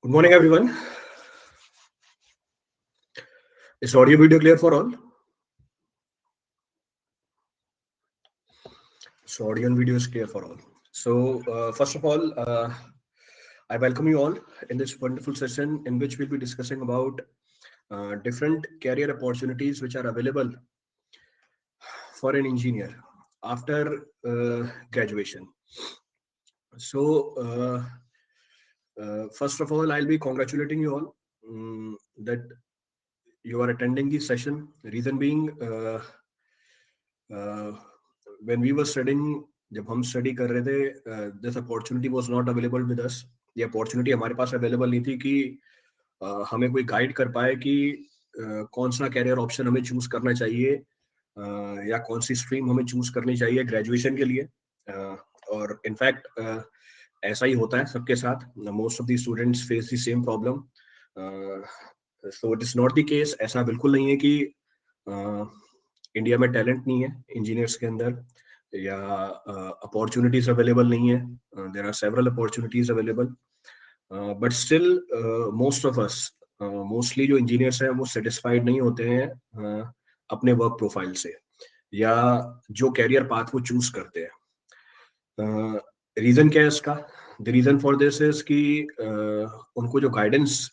Good morning, everyone. Is audio video clear for all? So audio and video is clear for all. So first of all, I welcome you all in this wonderful session in which we'll be discussing about different career opportunities which are available for an engineer after graduation. So first of all, I'll be congratulating you all that you are attending this session. Reason being, when we were studying, जब हम study कर रहे थे, this opportunity was not available with us. ये opportunity हमारे पास available नहीं थी कि हमें कोई गाइड कर पाए कि कौन सा कैरियर ऑप्शन हमें चूज करना चाहिए या कौन सी स्ट्रीम हमें चूज करनी चाहिए ग्रेजुएशन के लिए. और इनफैक्ट ऐसा ही होता है सबके साथ. Most of the students face the same problem. So it is not the case. ऐसा बिल्कुल नहीं है कि इंडिया में टैलेंट नहीं है इंजीनियर्स के अंदर या अपॉर्चुनिटीज अवेलेबल नहीं है. There are several opportunities available, but still most of us, mostly जो इंजीनियर्स हैं वो सेटिस्फाइड नहीं होते हैं अपने वर्क प्रोफाइल से या जो कैरियर पाथ वो चूज करते हैं. रीजन क्या है इसका? The reason for this is कि उनको जो गाइडेंस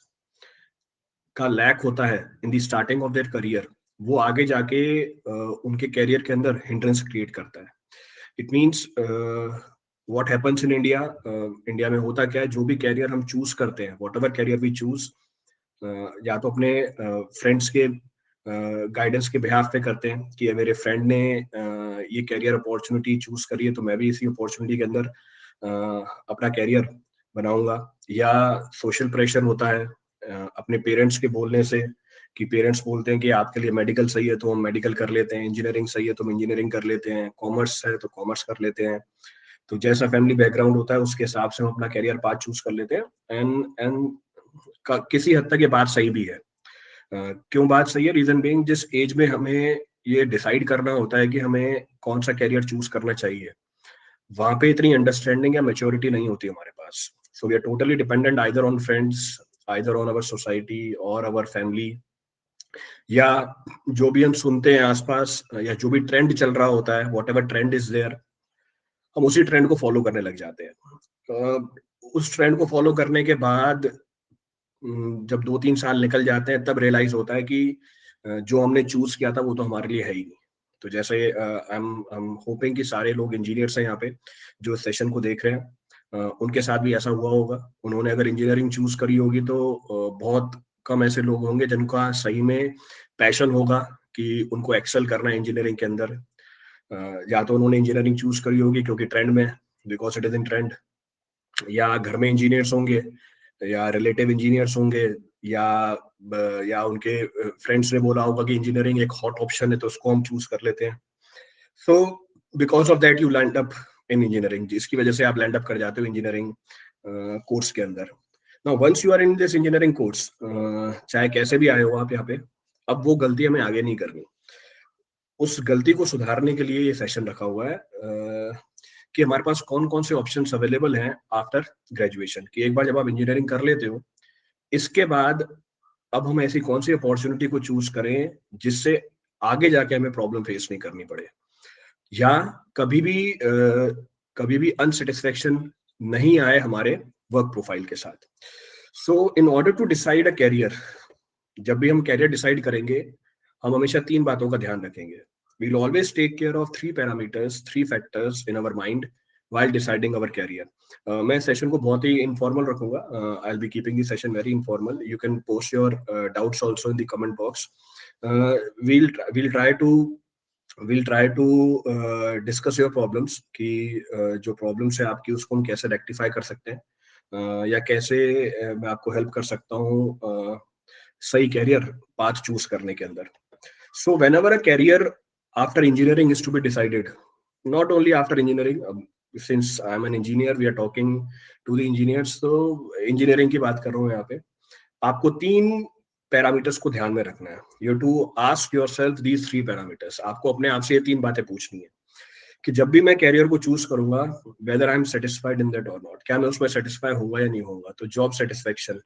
का लैक होता है in the starting of their career, वो आगे जाके उनके कैरियर के अंदर हिंड्रेंस क्रिएट करता है. It means what happens in India. India में होता क्या है, जो भी कैरियर हम चूज करते हैं, whatever career we choose, या तो अपने फ्रेंड्स के गाइडेंस के बिहाफ पे करते हैं कि मेरे फ्रेंड ने ये कैरियर अपॉर्चुनिटी चूज करी है तो मैं भी इसी अपॉर्चुनिटी के अंदर अपना कैरियर बनाऊंगा. या सोशल प्रेशर होता है अपने पेरेंट्स के बोलने से कि पेरेंट्स बोलते हैं कि आपके लिए मेडिकल सही है तो हम मेडिकल कर लेते हैं, इंजीनियरिंग सही है तो हम इंजीनियरिंग कर लेते हैं, कॉमर्स है तो कॉमर्स कर लेते हैं. तो जैसा फैमिली बैकग्राउंड होता है उसके हिसाब से हम अपना कैरियर पाथ चूज कर लेते हैं. एंड किसी हद तक ये बात सही भी है. क्यों बात सही है? रीजन बीइंग, जिस एज में हमें ये डिसाइड करना होता है कि हमें कौन सा कैरियर चूज करना चाहिए, वहां पे इतनी अंडरस्टैंडिंग या मेच्योरिटी नहीं होती हमारे पास. So we are totally dependent either on friends, either on our society और अवर फैमिली, या जो भी हम सुनते हैं आसपास या जो भी ट्रेंड चल रहा होता है, whatever trend is there, हम उसी ट्रेंड को फॉलो करने लग जाते हैं. उस ट्रेंड को फॉलो करने के बाद जब 2-3 साल निकल जाते हैं तब रियलाइज होता है कि जो हमने चूज किया था वो तो हमारे लिए है ही नहीं. तो जैसे आई एम होपिंग कि सारे लोग इंजीनियर्स हैं यहाँ पे जो सेशन को देख रहे हैं, उनके साथ भी ऐसा हुआ होगा. उन्होंने अगर इंजीनियरिंग चूज करी होगी तो बहुत कम ऐसे लोग होंगे जिनका सही में पैशन होगा कि उनको एक्सेल करना है इंजीनियरिंग के अंदर. या तो उन्होंने इंजीनियरिंग चूज करी होगी क्योंकि ट्रेंड में, because it is in trend, या घर में इंजीनियर्स होंगे या रिलेटिव इंजीनियर्स होंगे, या उनके फ्रेंड्स ने बोला होगा कि इंजीनियरिंग एक हॉट ऑप्शन है तो उसको हम चूज कर लेते हैं. So because of that you land up in engineering, जिसकी वजह से आप लैंड अप कर जाते हो इंजीनियरिंग कोर्स के अंदर. Now once you are in this engineering course, चाहे कैसे भी आए हो आप यहाँ पे, अब वो गलती हमें आगे नहीं करनी. उस गलती को सुधारने के लिए ये सेशन रखा हुआ है कि हमारे पास कौन कौन से ऑप्शंस अवेलेबल हैं आफ्टर ग्रेजुएशन. कि एक बार जब आप इंजीनियरिंग कर लेते हो, इसके बाद अब हम ऐसी कौन सी अपॉर्चुनिटी को चूज करें जिससे आगे जाके हमें प्रॉब्लम फेस नहीं करनी पड़े, या कभी भी अनसेटिस्फेक्शन नहीं आए हमारे वर्क प्रोफाइल के साथ. So in order to decide a career, जब भी हम कैरियर डिसाइड करेंगे, हम हमेशा 3 बातों का ध्यान रखेंगे. We'll always take care of 3 parameters, 3 factors in our mind while deciding our career. मैं सेशन को बहुत ही इनफॉर्मल रखूंगा. I'll be keeping the session very informal. You can post your doubts also in the comment box. We'll try to discuss your problems कि जो problems है आपकी उसको हम कैसे rectify कर सकते हैं, या कैसे मैं आपको help कर सकता हूँ सही कैरियर पाथ चूज करने के अंदर. So whenever a career after engineering is to be decided, not only after engineering, since I am an engineer, we are talking to the engineers, so engineering की बात कर रहा हूँ यहाँ पे. आपको 3 पैरामीटर्स को ध्यान में रखना है. You have to ask yourself these 3 parameters. आपको अपने आप से ये 3 बातें पूछनी है कि जब भी मैं कैरियर को चूज करूंगा, whether I am satisfied in that or not, क्या मैं उसमें सेटिस्फाई होगा या नहीं होगा. तो job satisfaction,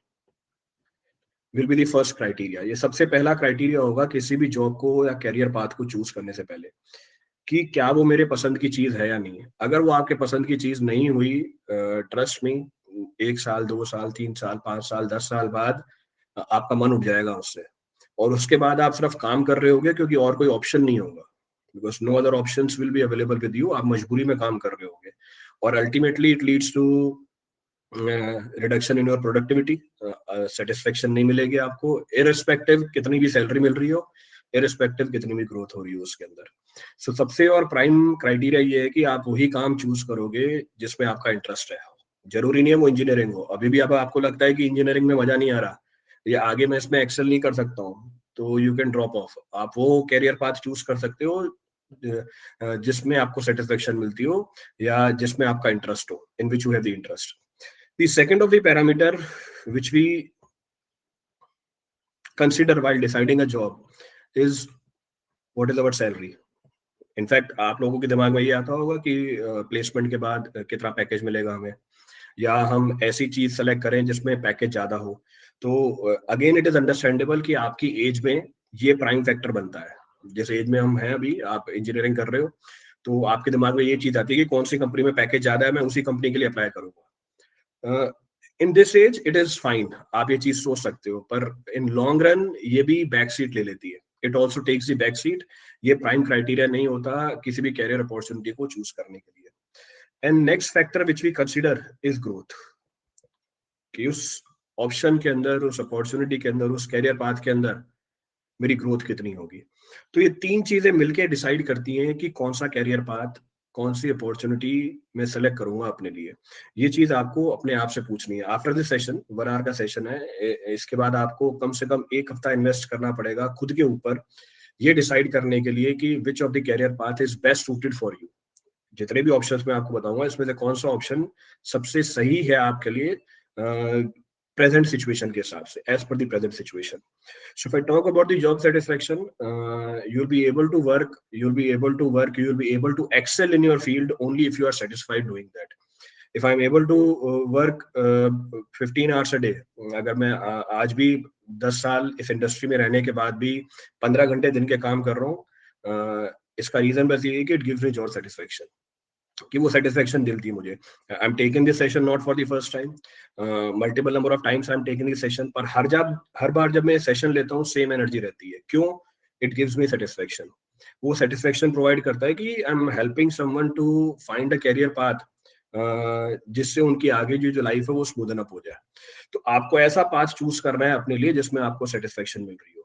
will be the first criteria. ये सबसे पहला क्राइटेरिया होगा किसी भी जॉब को या कैरियर पाथ को चूज करने से पहले, कि क्या वो मेरे पसंद की चीज है या नहीं है। अगर वो आपके पसंद की चीज नहीं हुई, ट्रस्ट मी, 1 साल, 2 साल, 3 साल, 5 साल, 10 साल बाद आपका मन उठ जाएगा उससे, और उसके बाद आप सिर्फ काम कर रहे होगे क्योंकि और कोई ऑप्शन नहीं होगा, because no other options will be available with you. आप मजबूरी में काम कर रहे होगे, और ultimately it leads to reduction in your productivity. Satisfaction नहीं मिलेगी आपको, इररिस्पेक्टिव कितनी भी सैलरी मिल रही हो, इररिस्पेक्टिव कितनी भी ग्रोथ हो रही हो उसके अंदर। सो सबसे और प्राइम क्राइटेरिया ये है कि आप वही काम चूज करोगे जिसमें आपका इंटरेस्ट है। जरूरी नहीं है वो इंजीनियरिंग हो। अभी भी अब आपको लगता है कि इंजीनियरिंग में मजा नहीं आ रहा या आगे मैं इसमें एक्सेल नहीं कर सकता हूँ, तो यू कैन ड्रॉप ऑफ। आप वो कैरियर पाथ चूज कर सकते हो जिसमें आपको सेटिस्फेक्शन मिलती हो या जिसमें आपका इंटरेस्ट हो, in which you have the interest. The second of the parameter which we consider while deciding a job is what is our salary. In fact आप लोगों के दिमाग में ये आता होगा कि प्लेसमेंट के बाद कितना पैकेज मिलेगा हमें, या हम ऐसी चीज सेलेक्ट करें जिसमें पैकेज ज्यादा हो। तो अगेन इट इज अंडरस्टैंडेबल कि आपकी एज में ये प्राइम फैक्टर बनता है। जिस एज में हम हैं अभी, आप इंजीनियरिंग कर रहे हो, तो आपके दिमाग में ये चीज आती है कि कौन सी कंपनी में पैकेज ज्यादा है, मैं उसी कंपनी के लिए अप्लाई करूंगा। In this age it is fine, आप ये चीज सोच सकते हो, पर इन लॉन्ग रन ये भी बैक सीट ले लेती है। It also takes the back seat. ये प्राइम क्राइटेरिया नहीं होता किसी भी कैरियर अपॉर्चुनिटी को चूज करने के लिए। And next factor which we consider is growth, कि उस ऑप्शन के अंदर, उस अपॉर्चुनिटी के अंदर, उस कैरियर पाथ के अंदर मेरी ग्रोथ कितनी होगी। तो ये तीन चीजें मिलकर डिसाइड करती हैं कि कौन सा कैरियर पाथ, कौन सी अपॉर्चुनिटी मैं सेलेक्ट करूंगा अपने लिए। ये चीज आपको अपने आप से पूछनी है। आफ्टर दिस सेशन, 1 आवर का सेशन है, इसके बाद आपको कम से कम 1 हफ्ता इन्वेस्ट करना पड़ेगा खुद के ऊपर, ये डिसाइड करने के लिए कि which of the career path is best suited for you. जितने भी ऑप्शंस मैं आपको बताऊंगा, इसमें से कौन सा ऑप्शन सबसे सही है आपके लिए प्रेजेंट सिचुएशन के हिसाब से, as per the present situation. So if I talk about the job satisfaction, you'll be able to work, you'll be able to excel in your field only if you are satisfied doing that. If I'm able to work 15 hours a day, अगर मैं आज भी 10 साल इस industry में रहने के बाद भी 15 घंटे दिन के काम कर रहा हूँ, इसका रीजन बस ये है कि it gives me job satisfaction, कि वो सेटिस्फेक्शन मिलती है मुझे। I am taking this session not for the first time, multiple number of times I am taking this session, पर हर बार जब मैं सेशन लेता हूँ सेम एनर्जी रहती है। क्यों? It gives me satisfaction. वो सेटिस्फेक्शन प्रोवाइड करता है कि I am helping someone to find a career path, जिससे उनकी आगे जो लाइफ है वो स्मूदन अप हो जाए। तो आपको ऐसा पाथ चूज करना है अपने लिए जिसमें आपको सेटिस्फेक्शन मिल रही हो।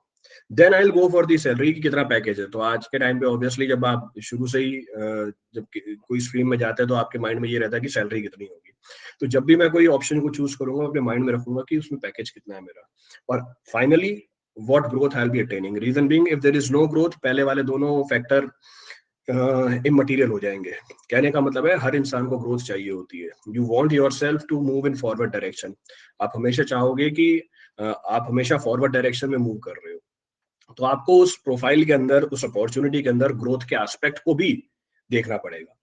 Then I will go for the salary, कि कितना पैकेज है। तो आज के टाइम पे ऑब्वियसली जब आप शुरू से ही जब कोई स्ट्रीम में जाते हैं तो आपके माइंड में ये रहता है कि सैलरी कितनी होगी। तो जब भी मैं कोई ऑप्शन को चूज करूंगा, अपने माइंड में रखूंगा कि उसमें पैकेज कितना है मेरा, और finally what growth I will be attaining. Reason being, if there is no growth, पहले वाले दोनों फैक्टर इमटेरियल हो जाएंगे। कहने का मतलब है हर इंसान को ग्रोथ चाहिए होती है। You want yourself to move in forward direction. आप हमेशा चाहोगे कि आप हमेशा फॉरवर्ड डायरेक्शन में मूव कर रहे हो, तो आपको उस प्रोफाइल के अंदर, उस अपॉर्चुनिटी के अंदर ग्रोथ के एस्पेक्ट को भी देखना पड़ेगा।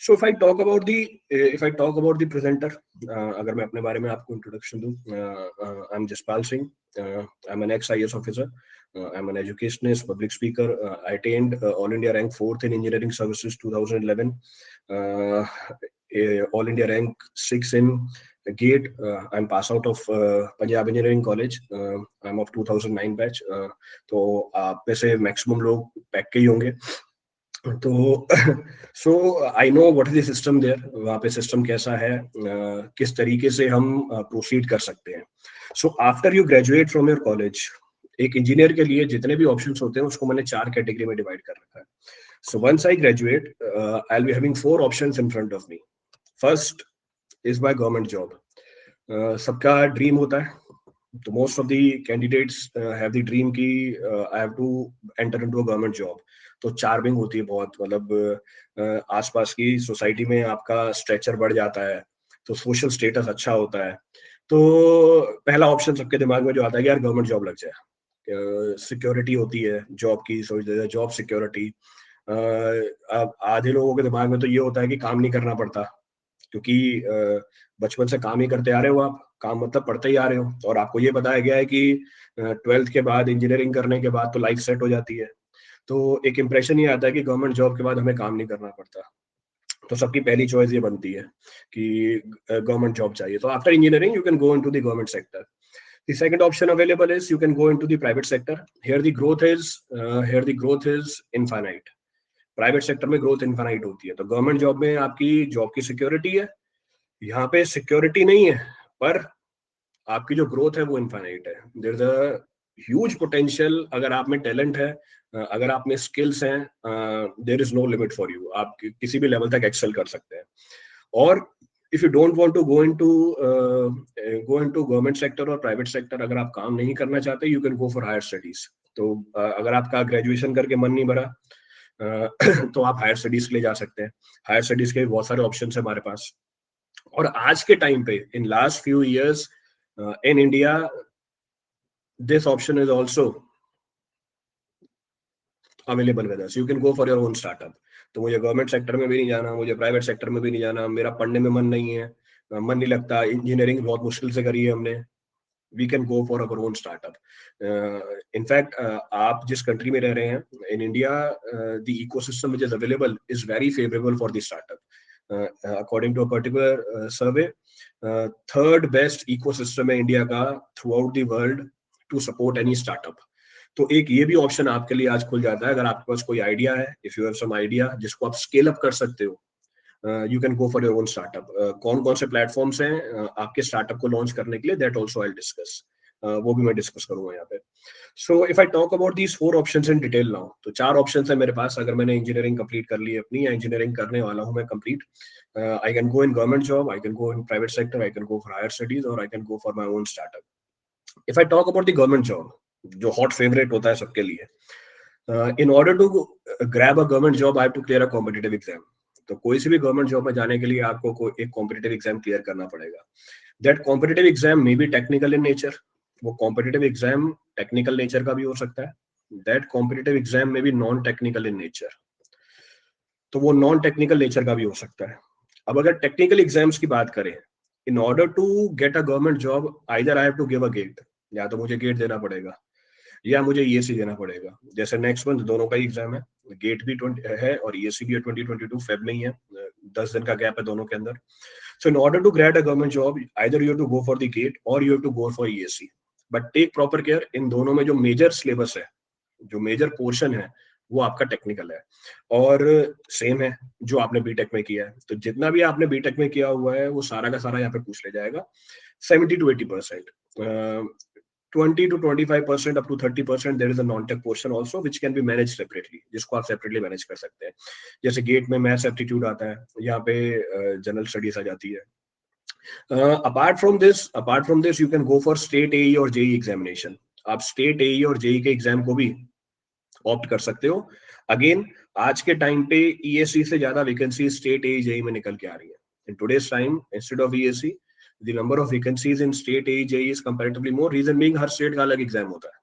So if I talk about the presenter, अगर मैं अपने बारे में आपको इंट्रोडक्शन दूं, I am Jaspal Singh, I am an ex IAS officer, I am an educationist, public speaker, I attend all India rank 4th in engineering services 2011, all India rank 6 in GATE. I'm pass out of Punjab Engineering College. I'm of 2009 batch. तो आप में से maximum लोग pack के ही होंगे। तो so I know what is the system there, वहाँ पे सिस्टम कैसा है, किस तरीके से हम प्रोसीड कर सकते हैं। So after you graduate from your college, एक इंजीनियर के लिए जितने भी ऑप्शंस होते हैं उसको मैंने 4 कैटेगरी में डिवाइड कर रखा है। So once I graduate, I will be having 4 options in front of me. First is my government job. सबका ड्रीम होता है, तो most of the candidates have the dream की I have to enter into a government job. तो charming होती है बहुत, मतलब आसपास की सोसाइटी में आपका स्ट्रेचर बढ़ जाता है, तो सोशल स्टेटस अच्छा होता है। तो पहला ऑप्शन सबके दिमाग में जो आता है कि यार गवर्नमेंट जॉब लग जाए, सिक्योरिटी होती है जॉब की, जॉब सिक्योरिटी। अब आधे लोगों के दिमाग में तो ये होता है कि काम नहीं करना पड़ता, क्योंकि बचपन से काम ही करते आ रहे हो आप, काम मतलब पढ़ते ही आ रहे हो, और आपको ये बताया गया है कि 12th के बाद इंजीनियरिंग करने के बाद तो लाइफ सेट हो जाती है, तो एक इंप्रेशन ये आता है कि गवर्नमेंट जॉब के बाद हमें काम नहीं करना पड़ता। तो सबकी पहली चॉइस ये बनती है कि गवर्नमेंट जॉब चाहिए। तो after engineering you can go into the government sector. The second option available is you can go into the private sector. Here the growth is infinite. Private sector में growth infinite होती है, तो government job में आपकी job की security है, यहाँ पे सिक्योरिटी नहीं है, पर आपकी जो ग्रोथ है वो इनफाइनाइट है। There is a huge potential, अगर आप में टैलेंट है, अगर आप में स्किल्स हैं, there is no limit for you, आप किसी भी लेवल तक एक्सेल कर सकते हैं। और if you don't want to go into government sector और प्राइवेट सेक्टर, अगर आप काम नहीं करना चाहते, you can go for higher studies. तो अगर आपका ग्रेजुएशन करके मन नहीं भरा, तो आप हायर स्टडीज के लिए जा सकते हैं। हायर स्टडीज के बहुत सारे ऑप्शन है हमारे पास। और आज के टाइम पे, in last few years in India, this option is also available with us. You can go for your own startup. तो मुझे गवर्नमेंट सेक्टर में भी नहीं जाना, मुझे प्राइवेट सेक्टर में भी नहीं जाना, मेरा पढ़ने में मन नहीं है, मन नहीं लगता, इंजीनियरिंग बहुत मुश्किल से करी है हमने, we can go for our own startup. In fact आप जिस कंट्री में रह रहे हैं, in India the ecosystem which is available is very favourable for the startup. According to a particular survey, third best ecosystem है इंडिया का throughout the world to support any startup. तो एक ये भी ऑप्शन आपके लिए आज खुल जाता है, अगर आपके पास कोई आइडिया है, if you have some idea जिसको आप स्केल अप कर सकते हो, you can go for your own startup. कौन कौन से प्लेटफॉर्म्स हैं आपके स्टार्टअप को लॉन्च करने के लिए, दैट ऑल्सो आई डिस्कस, वो भी मैं डिस्कस करूंगा यहाँ पे। सो if I talk about these 4 options in detail now, तो 4 ऑप्शंस है मेरे पास। अगर मैंने इंजीनियरिंग कंप्लीट कर ली अपनी, या इंजीनियरिंग करने वाला हूँ मैं complete, I can go in government job, I can go in private sector, I can go for higher studies, और I can go for my own startup. If I talk about the government job, जो hot favourite होता है सबके लिए, in order to grab a government job I have to clear a competitive exam. तो कोई सी भी government job में जाने के लिए आपको एक कॉम्पिटिटिव एग्जाम क्लियर करना पड़ेगा। That competitive exam may be technical in nature, वो कॉम्पिटिटिव एग्जाम टेक्निकल नेचर का भी हो सकता है। दैट कॉम्पिटिटिव एग्जाम में भी नॉन टेक्निकल इन नेचर, तो वो नॉन टेक्निकल नेचर का भी हो सकता है। अब अगर टेक्निकल एग्जाम्स की बात करें, in order to get a government job, either I have to give a GATE, या तो मुझे गेट देना पड़ेगा, या मुझे ईएसी देना पड़ेगा। जैसे नेक्स्ट मंथ दोनों का ही एग्जाम है, गेट भी 20 है और ईएसी भी है 2022 फेब में ही है, 10 दिन का गैप है दोनों के अंदर। So in order to great a government job, either you have to go for the GATE और you have to go for ESE. But take proper care, इन दोनों में जो मेजर सिलेबस है, जो मेजर पोर्शन है, वो आपका टेक्निकल है, और सेम है जो आपने बीटेक में किया है। तो जितना भी आपने बीटेक में किया हुआ है, वो सारा का सारा यहाँ पे पूछ ले जाएगा। 70 to 80%, 20 to 25%, up to 30% there is a non-tech portion also which can be managed separately, जिसको आप separately manage कर सकते हैं। जैसे गेट में मैथ्स एप्टीट्यूड आता है, यहाँ पे जनरल स्टडीज आ जाती है। Apart from this you can go for state AE और जेई एग्जामिनेशन। आप स्टेट एई और जेई के एग्जाम को भी ऑप्ट कर सकते हो। अगेन, आज के टाइम पे ईएससी से ज्यादा वैकेंसी स्टेट एई जेई में निकल के आ रही है। In today's time, instead of ESC, the number of vacancies in state AE JEE is comparatively more, reason being her state का अलग एग्जाम होता है।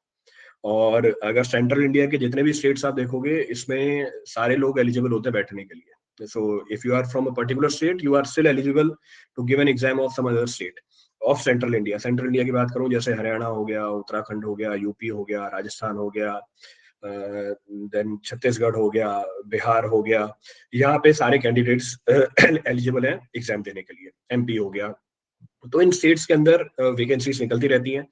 और अगर सेंट्रल इंडिया के जितने भी स्टेट्स आप देखोगे, इसमें सारे लोग एलिजिबल होते हैं बैठने के लिए। So if you are from a particular state, you are still eligible to give an exam of some other state of central India. Central India की बात करूं, जैसे हरियाणा हो गया, उत्तराखंड हो गया, यूपी हो गया, राजस्थान हो गया, देन छत्तीसगढ़ हो गया, बिहार हो गया, यहाँ पे सारे कैंडिडेट्स एलिजिबल हैं एग्जाम देने के लिए। एमपी हो गया, तो इन स्टेट्स के अंदर वैकेंसीज निकलती रहती हैं।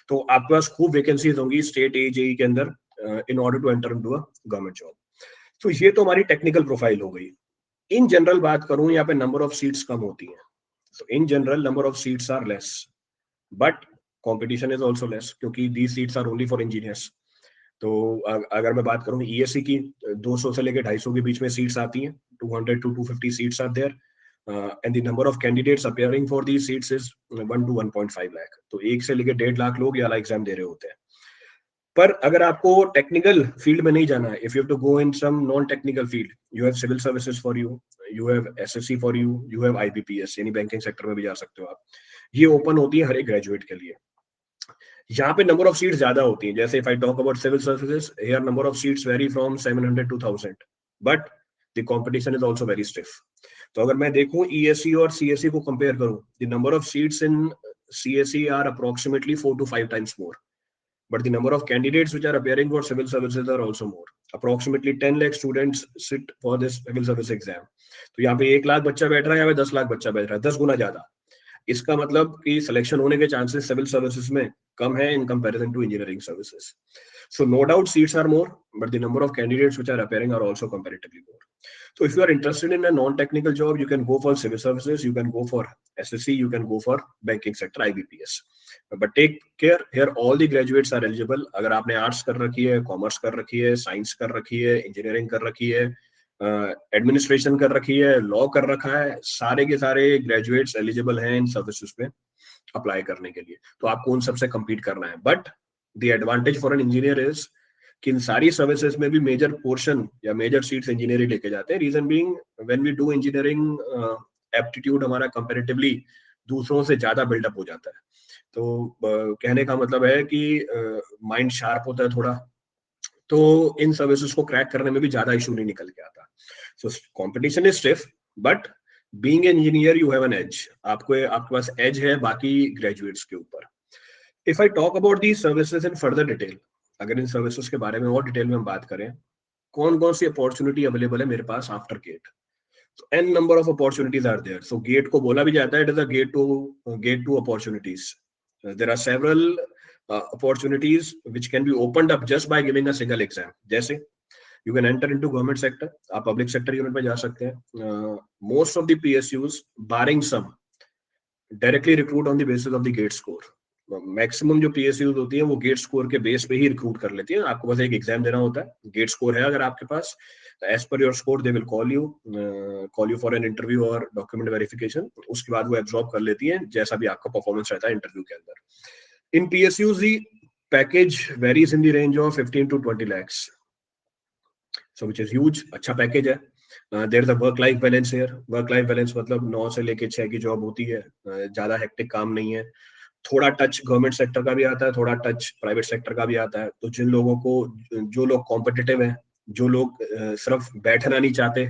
तो आपके पास खूब वैकेंसीज होंगी स्टेट एजेई के अंदर in order to enter into a government job. तो ये तो हमारी टेक्निकल प्रोफाइल हो गई। इन जनरल बात करूं, यहाँ पे नंबर ऑफ सीट्स कम होती हैं। तो in general number of seats are less, but competition is also less, क्योंकि the seats are only for engineers. तो अगर मैं बात करूं ईएससी की, 200 से लेकर 250 के बीच में सीट्स आती हैं, 200 to 250 seats are there, and the number of candidates appearing for these seats is 1 to 1.5 lakh। तो 1 से लेकर 1.5 लाख लोग ये वाला एग्जाम दे रहे होते हैं। पर अगर आपको टेक्निकल फील्ड में नहीं जाना है, if you have to go in some non technical field, you have civil services for you, you have SSC for you, you have IBPS, यानी बैंकिंग सेक्टर में भी जा सकते हो आप। ये ओपन होती है हर एक ग्रेजुएट के लिए। यहाँ पे नंबर ऑफ सीट्स ज्यादा होती हैं। जैसे if I talk about civil services, here number of seats vary from 700 to 1000, but the competition is also very stiff. तो अगर मैं देखूं ईएससी और सीएससी को कंपेयर करूं, the number of seats in CSE are approximately 4 to 5 times more. But the number of candidates which are appearing for civil services are also more. Approximately 10 lakh students sit for this civil service exam. तो यहाँ पे 1 लाख बच्चा बैठ रहा है, यहाँ पे 10 लाख बच्चा बैठ रहा है, 10 गुना ज्यादा. इसका मतलब कि सिलेक्शन होने के चांसेस सिविल सर्विसेज में कम है in comparison to engineering services. So no doubt seats are more, but the number of candidates which are appearing are also comparatively more. So if you are interested in a non-technical job, you can go for civil services, you can go for SSC, you can go for banking sector, IBPS. But take care, here all the graduates are eligible. अगर आपने arts कर रखी है, commerce कर रखी है, science कर रखी है, इंजीनियरिंग कर रखी है, एडमिनिस्ट्रेशन कर रखी है, लॉ कर रखा है, सारे के सारे ग्रेजुएट्स एलिजिबल हैं इन सर्विसेज पे अप्लाई करने के लिए. तो आपको उन सबसे compete करना है. But the advantage for an engineer is कि इन सारी सर्विसेज में भी मेजर पोर्शन या मेजर सीट्स इंजीनियर ही लेके जाते हैं. Reason being when we do engineering, aptitude हमारा कंपैरेटिवली दूसरों से ज्यादा बिल्डअप हो जाता है. तो कहने का मतलब है कि माइंड शार्प होता है थोड़ा, तो इन सर्विसेज को क्रैक करने में भी ज्यादा इशू नहीं निकल के आता. So competition is stiff, but being an engineer you have an edge. आपके पास एज है बाकी ग्रेजुएट्स के ऊपर. If I talk about these services in further detail, अगर इन सर्विसेज के बारे में और डिटेल में हम बात करें, कौन कौन सी अपॉर्चुनिटी अवेलेबल है मेरे पास after GATE. So n number of opportunities are there. So GATE को बोला भी जाता है, it is a gate to opportunities. There are several opportunities which can be opened up just by giving a single exam. जैसे you can enter into government sector, आप public sector unit में जा सकते हैं. Most of the PSUs, barring some, directly recruit on the basis of the GATE score. Maximum जो PSUs होती है वो गेट स्कोर के बेस पे ही रिक्रूट कर लेती है. आपको बस एक एग्जाम देना होता है, गेट स्कोर है अगर आपके पास, as per your score they will call you for an interview और डॉक्यूमेंट वेरिफिकेशन. उसके बाद वो एब्जॉर्ब कर लेती है जैसा भी आपका परफॉर्मेंस रहता है इंटरव्यू के अंदर. In PSUs the package varies in the range of 15 to 20 lakhs, so which is huge. अच्छा पैकेज है. There is a work life balance here. Work life balance मतलब 9 से लेके 6 की जॉब होती है, ज्यादा हेक्टिक काम नहीं है. थोड़ा टच गवर्नमेंट सेक्टर का भी आता है, थोड़ा टच प्राइवेट सेक्टर का भी आता है. तो जिन लोगों को, जो लोग कॉम्पिटिटिव हैं, जो लोग सिर्फ बैठना नहीं चाहते,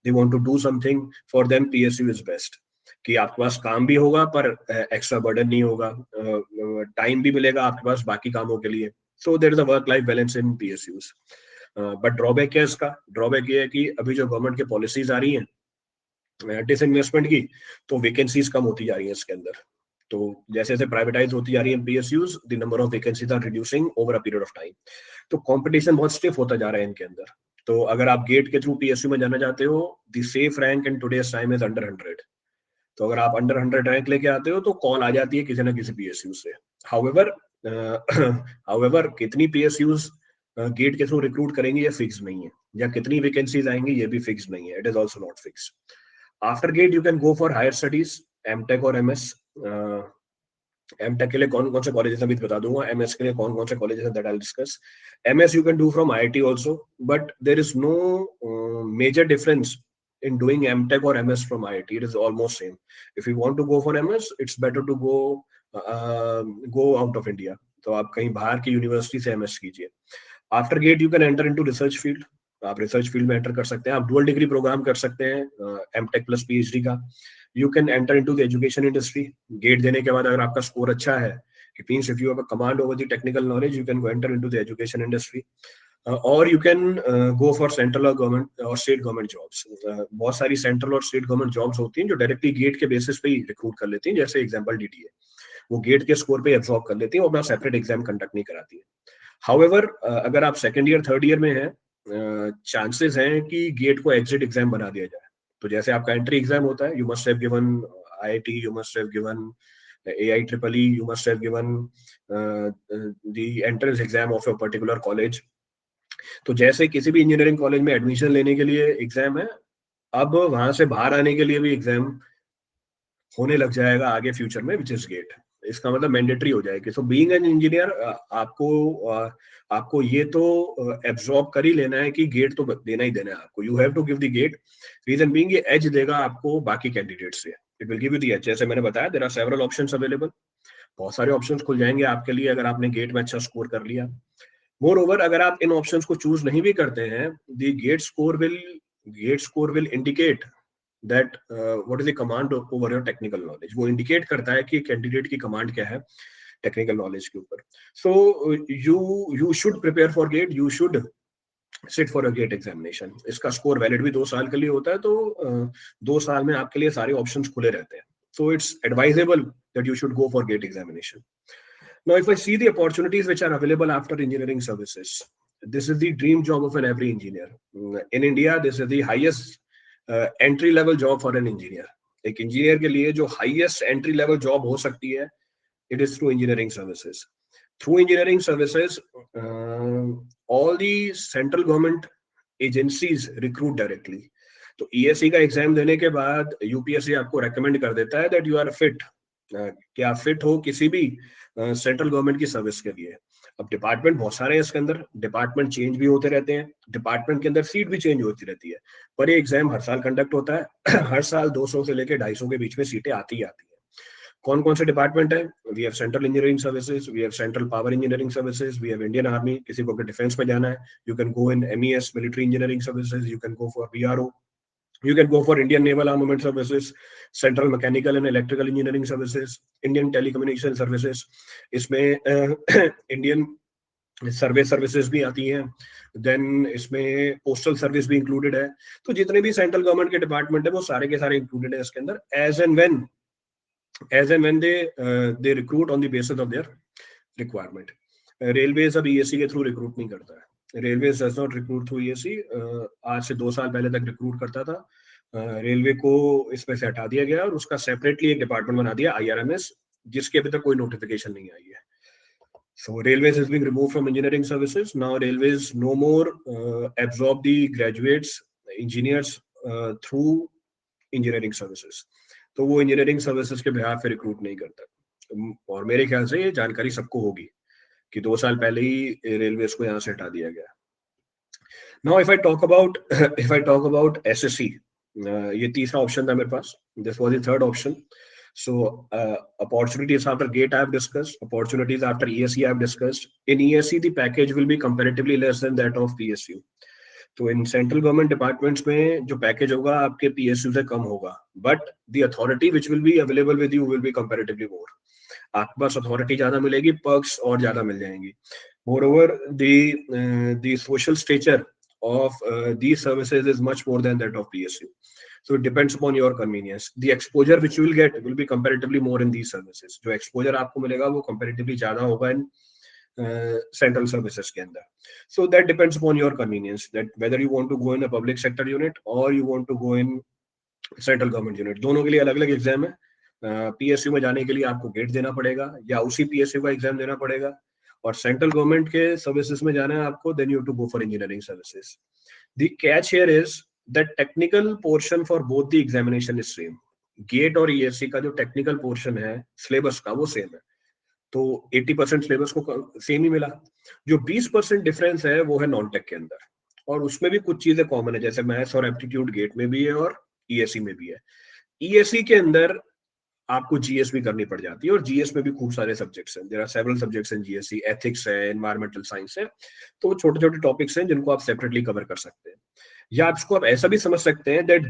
they want to do something, for them PSU is best. कि आपके पास काम भी होगा पर एक्स्ट्रा बर्डन नहीं होगा, टाइम भी मिलेगा आपके पास बाकी कामों के लिए. So there is a work life balance in PSUs. But drawback क्या है इसका? ड्रॉबैक ये है कि अभी जो गवर्नमेंट की पॉलिसीज आ रही हैं डिसइन्वेस्टमेंट की, तो वैकेंसीज कम होती जा रही हैं इसके अंदर. तो जैसे जैसे प्राइवेटाइज होती जा रही है PSUs, the number of vacancies are reducing over a period of time. तो कंपटीशन बहुत स्टिफ होता जा रहा है इनके अंदर. तो अगर आप गेट के थ्रू पीएसयू में जाना चाहते हो, the safe rank in today's time is under 100. तो अगर आप अंडर 100 रैंक लेके आते हो तो कॉल आ जाती है किसी ना किसी पीएसयू से. हाउएवर कितनी पीएसयूज गेट के थ्रू रिक्रूट करेंगे ये फिक्स नहीं है, या कितनी वैकेंसीज आएंगी ये भी फिक्स नहीं है. It is also not fix. After GATE you can go for higher studies, MTech और एमएस. एमटेक के लिए कौन कौन से कॉलेजेस अभी बता दूंगा, एमएस के लिए कौन कौन से कॉलेजेस हैं that I will discuss. MS you can do from IIT also, but there is no major difference in doing MTech or MS from IIT. It is almost same. If you want to go for MS, it's better to go out of India. तो आप कहीं बाहर की university से MS कीजिए. After GATE you can enter into research field. आप research field में enter कर सकते हैं. आप डुअल डिग्री प्रोग्राम कर सकते हैं MTech प्लस PhD का. You can enter into the education industry. GATE देने के बाद अगर आपका स्कोर अच्छा है, it means if you have a command over the technical knowledge, you can go enter into the education industry. और you can go for central और government और स्टेट गवर्नमेंट जॉब्स. बहुत सारी सेंट्रल और स्टेट गवर्नमेंट जॉब्स होती हैं जो directly get के बेसिस पे ही रिक्रूट कर लेती हैं. जैसे एग्जांपल डीटीए, वो गेट के स्कोर पे एब्जॉर्ब कर लेती है और अपना सेपरेट एग्जाम कंडक्ट नहीं कराती है. हाउएवर अगर आप सेकंड ईयर थर्ड ईयर में हैं, चांसेस हैं कि गेट को एग्जिट एग्जाम बना दिया जाए. तो जैसे आपका एंट्री एग्जाम होता है, you must have given IIT, you must have given AIEEE, you must have given the entrance exam of a particular college. तो जैसे किसी भी इंजीनियरिंग कॉलेज में एडमिशन लेने के लिए एग्जाम है, अब वहां से बाहर आने के लिए भी एग्जाम होने लग जाएगा आगे फ्यूचर में, विच इज गेट. इसका मतलब मैंडेटरी हो जाएगी. सो बीइंग एन इंजीनियर आपको ये तो एब्जॉर्ब कर ही लेना है कि गेट तो देना ही देना है आपको. You have to give the GATE. Reason being ये एज देगा आपको बाकी कैंडिडेट से. It will give you the edge. जैसे मैंने बताया, there are several options available. बहुत सारे ऑप्शंस खुल जाएंगे आपके लिए अगर आपने गेट में अच्छा स्कोर कर लिया. मोरओवर अगर आप इन ऑप्शंस को चूज नहीं भी करते हैं, the GATE score will indicate that what is the command over your technical knowledge. वो indicate करता है कि कैंडिडेट की कमांड क्या है टेक्निकल नॉलेज के ऊपर. So you should prepare for GATE, you should sit for a GATE examination. इसका स्कोर वैलिड भी 2 साल के लिए होता है, तो 2 साल में आपके लिए सारे ऑप्शंस खुले रहते हैं. So it's advisable that you should go for GATE examination. Now, if I see the opportunities which are available after engineering services, this is the dream job of an every engineer. In India, this is the highest entry level job for an engineer. एक engineer के लिए जो highest entry level job हो सकती है, it is through engineering services. Through engineering services, all the central government agencies recruit directly. तो ESE का exam देने के बाद यूपीएससी आपको रेकमेंड कर देता है दैट यू आर फिट, कि आप फिट हो किसी भी सेंट्रल गवर्नमेंट की सर्विस के लिए. अब डिपार्टमेंट बहुत सारे हैं इसके अंदर, डिपार्टमेंट चेंज भी होते रहते हैं, डिपार्टमेंट के अंदर सीट भी चेंज होती रहती है, पर ये एग्जाम हर साल कंडक्ट होता है. हर साल 200 से लेकर 250 के बीच में सीटें आती ही आती है. कौन कौन से डिपार्टमेंट है? We have central engineering services, we have central power engineering services, we have Indian army. किसी को अगर डिफेंस में जाना है, you can go in MES military engineering services, you can go for BRO, you can go for Indian Naval Armament Services, Central Mechanical and Electrical Engineering Services, Indian Telecommunication Services. इसमें Indian सर्वे services भी आती हैं, then इसमें postal service भी included है. तो जितने भी सेंट्रल गवर्नमेंट के डिपार्टमेंट है वो सारे के सारे इंक्लूडेड है इसके अंदर, as and when they recruit on the basis of their requirement. Railways अब ESE के थ्रू रिक्रूट नहीं करता है. Railways does not recruit through ESE. आज से 2 साल पहले तक रिक्रूट करता था, रेलवे को इसमें से हटा दिया गया और उसका सेपरेटली एक डिपार्टमेंट बना दिया IRMS, जिसके अभी तक कोई नोटिफिकेशन नहीं आई है. So railways is being removed from engineering services. Now railways no more absorb the graduates, engineers through engineering services. तो वो इंजीनियरिंग सर्विसेज के बिहाफ पे रिक्रूट नहीं करता. और मेरे ख्याल से ये जानकारी सबको होगी कि 2 साल पहले ही रेलवेज को यहाँ से हटा दिया गया. Now if I talk about SSC, ये तीसरा ऑप्शन था मेरे पास. This was the third option. So opportunities after GATE I have discussed, opportunities after ESE I have discussed. In ESE the package will be comparatively less than that of PSU. तो in central government departments में जो package होगा आपके PSU से कम होगा, but the authority which will be available with you will be comparatively more. आपके पास अथॉरिटी ज्यादा मिलेगी, पर्क्स और ज्यादा मिल जाएंगी. Moreover the social stature of these services is much more than that of PSU. So it depends upon your convenience. The exposure which you will get will be comparatively more in these services. जो exposure आपको मिलेगा वो comparatively ज़्यादा होगा in central services के अंदर. So that depends upon your convenience, that whether you want to go in a public sector unit or you want to go in central government unit. दोनों के लिए अलग अलग एग्जाम है. PSU में जाने के लिए आपको गेट देना पड़ेगा या उसी PSU का एग्जाम देना पड़ेगा, और सेंट्रल गवर्नमेंट के सर्विसेज में जाना है आपको, then you have to go for engineering services. The catch here is that technical portion for both the examination is same. GATE और ESE का जो टेक्निकल पोर्शन है सिलेबस का वो सेम है, तो 80% सिलेबस को सेम ही मिला. जो 20% डिफरेंस है वो है नॉन टेक के अंदर, और उसमें भी कुछ चीजें कॉमन है, जैसे मैथ्स और एप्टीट्यूड गेट में भी है और ESE में भी है. ESE के अंदर आपको GS भी करनी पड़ जाती है, और GS में भी खूब सारे सब्जेक्ट्स हैं. There are several subjects in GSE, ethics है, एनवायरमेंटल साइंस है. तो छोटे छोटे टॉपिक्स हैं जिनको आप सेपरेटली कवर कर सकते हैं. या इसको आप ऐसा भी समझ सकते हैं that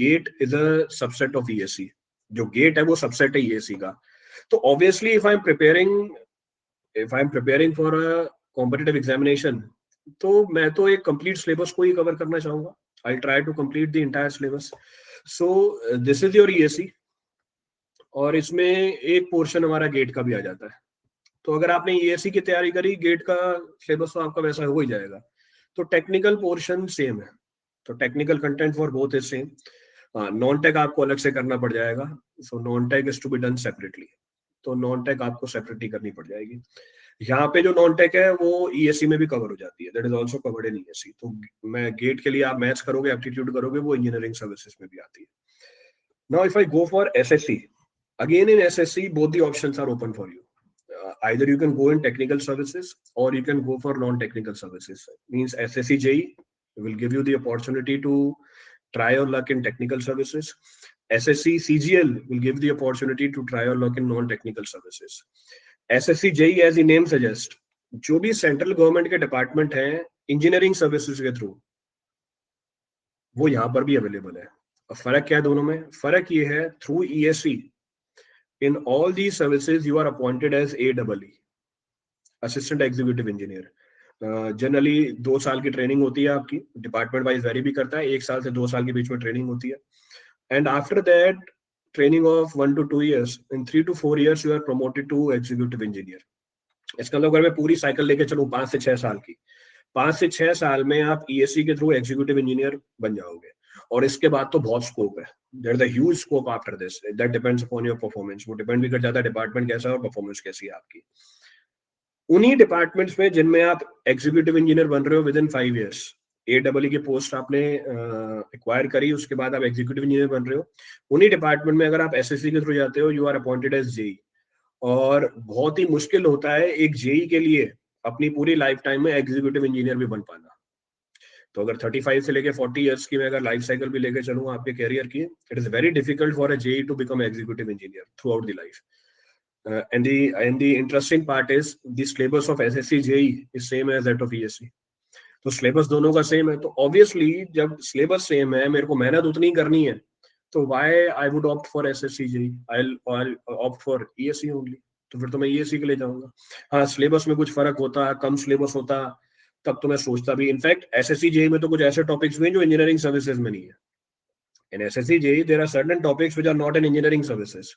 get is a subset of ESE. जो गेट है वो सबसेट है ESE का. तो obviously if I am preparing for a competitive examination, तो मैं तो एक कंप्लीट सिलेबस को ही कवर करना चाहूंगा. I try to complete the entire syllabus. So this is your ESE, और इसमें एक पोर्शन हमारा गेट का भी आ जाता है. तो अगर आपने ESE की तैयारी करी, गेट का सिलेबस तो आपका वैसा हो ही जाएगा. तो टेक्निकल पोर्शन सेम है, तो technical content for both is same. Non tech आपको अलग से करना पड़ जाएगा. So non tech is to be done separately. तो नॉन टेक आपको सेपरेटली करनी पड़ जाएगी. यहाँ पे जो नॉन टेक है वो ESE में भी कवर हो जाती है, that is also covered in ESE. तो मैं गेट के लिए आप मैथ्स करोगे, एप्टीट्यूड करोगे, वो इंजीनियरिंग सर्विसेज में भी आती है. Now if I go for SSC, again in SSC both the options are open for you. Either you can go in technical services or you can go for non-technical services. Means SSC JEE will give you the opportunity to try your luck in technical services. SSC CGL will give the opportunity to try your luck in non-technical services. SSC JEE as the name suggests, जो भी central government के department हैं engineering services के through, वो यहाँ पर भी available है. फर्क क्या है दोनों में? फर्क ये है, through ESE in all the services you are appointed as AEE, assistant executive engineer. Generally 2 साल की ट्रेनिंग होती है आपकी, डिपार्टमेंट वाइज वेरी भी करता है, 1 साल से 2 साल के बीच में ट्रेनिंग होती है। And after that training of 1 to 2 years, in 3 to 4 years you are promoted to executive engineer। इसका मतलब अगर मैं पूरी साइकिल लेके चलूं 5 से 6 साल की, 5 से 6 साल में आप ESE के थ्रू एग्जीक्यूटिव इंजीनियर बन जाओगे। और इसके बाद तो बहुत स्कोप है, there is a huge scope after this, that depends upon your performance. वो डिपेंड भी कर जाता है डिपार्टमेंट कैसा है और परफॉर्मेंस कैसी है आपकी। उन्हीं डिपार्टमेंट्स में जिनमें आप एग्जीक्यूटिव इंजीनियर बन रहे हो विद इन 5 years, AEE की पोस्ट आपने एक्वायर करी, उसके बाद आप एग्जीक्यूटिव इंजीनियर बन रहे हो, उन्हीं डिपार्टमेंट में अगर आप SSC के थ्रू जाते हो, you are appointed as JEE। और बहुत ही मुश्किल होता है एक JEE के लिए अपनी पूरी लाइफ टाइम में एग्जीक्यूटिव इंजीनियर भी बन पाना। तो अगर 35 से लेके 40 years की मैं अगर लाइफ साइकिल भी लेके चलूँ आपके करियर की, it is very difficult for a JEE to become executive engineer throughout the life. And the interesting part is the syllabus of SSC JEE is same as that of ESE। तो syllabus दोनों का same है, तो obviously जब syllabus same है, मेरे को मेहनत उतनी करनी है, तो why I would opt for SSC JEE, I opt for ESE only. तो फिर तो मैं ESE के लिए जाऊंगा। हाँ, सिलेबस में कुछ फर्क होता, कम सिलेबस होता, तब तो मैं सोचता भी। इनफैक्ट SSC JEE में तो कुछ ऐसे टॉपिक्स भी हैं जो इंजीनियरिंग सर्विसेज में नहीं है। In SSC JEE there are certain topics which are not in engineering services,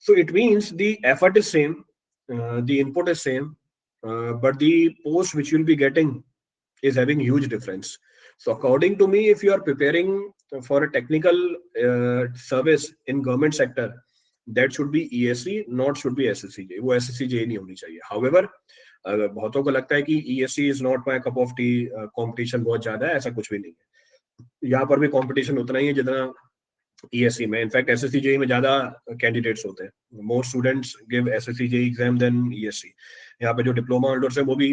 so it means the effort is same, the input is same, but the post which you'll be getting is having huge difference. So according to me, if you are preparing for a technical service in government sector, that should be ESE, not should be SSC JEE। वो SSC JEE नहीं होनी चाहिए। However, बहुतों को लगता है कि ESE is not my cup of tea, competition बहुत ज्यादा है, ऐसा कुछ भी नहीं है। यहाँ पर भी कंपटीशन उतना ही है जितना ESE में। इनफैक्ट SSC JEE में ज्यादा कैंडिडेट्स होते हैं, more students give SSC JEE exam than ESE। यहाँ पे जो डिप्लोमा होल्डर्स हैं वो भी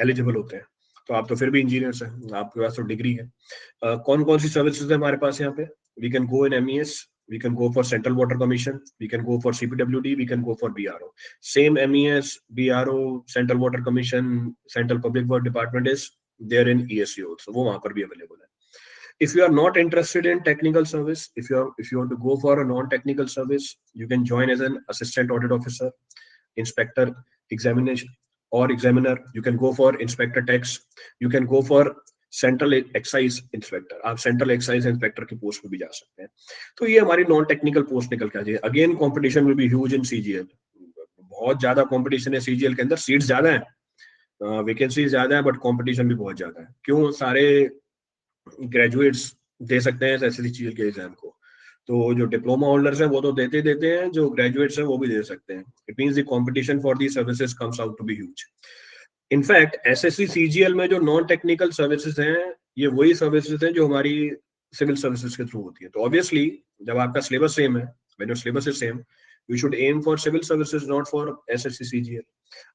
एलिजिबल होते हैं, तो आप तो फिर भी इंजीनियर्स हैं, आपके पास तो डिग्री है। कौन कौन सी सर्विसेज है हमारे पास यहाँ पे? We can go in MES, we can go for Central Water Commission, we can go for CPWD, we can go for BRO। Same MES, BRO, Central Water Commission, Central Public Works Department is there in ESE also, वो वहां पर भी available है। If you are not interested in technical service, if you want to go for a non-technical service, you can join as an assistant audit officer, inspector, examination or examiner। You can go for inspector tax, you can go for central excise inspector, आप central excise inspector की post पे भी जा सकते हैं। तो ये हमारी नॉन टेक्निकल पोस्ट निकल के आ जाए। Again competition will be huge in CGL, बहुत ज्यादा कंपटीशन है CGL के अंदर, सीट्स ज्यादा है, वैकेंसीज ज्यादा है, बट कंपटीशन भी बहुत ज्यादा है। क्यों? सारे ग्रेजुएट्स दे सकते हैं SSC के एग्जाम को, तो जो डिप्लोमा होल्डर्स हैं वो तो देते हैं, जो ग्रेजुएट्स हैं वो भी दे सकते हैं। It means the competition for the services comes out to be huge. In fact SSC CGL में जो नॉन टेक्निकल सर्विसेज हैं, ये वही सर्विसेज हैं जो हमारी सिविल सर्विसेज के थ्रू होती है। तो ऑब्वियसली जब आपका सिलेबस सेम है, when your syllabus is same, you should aim for civil services, not for SSC CGL।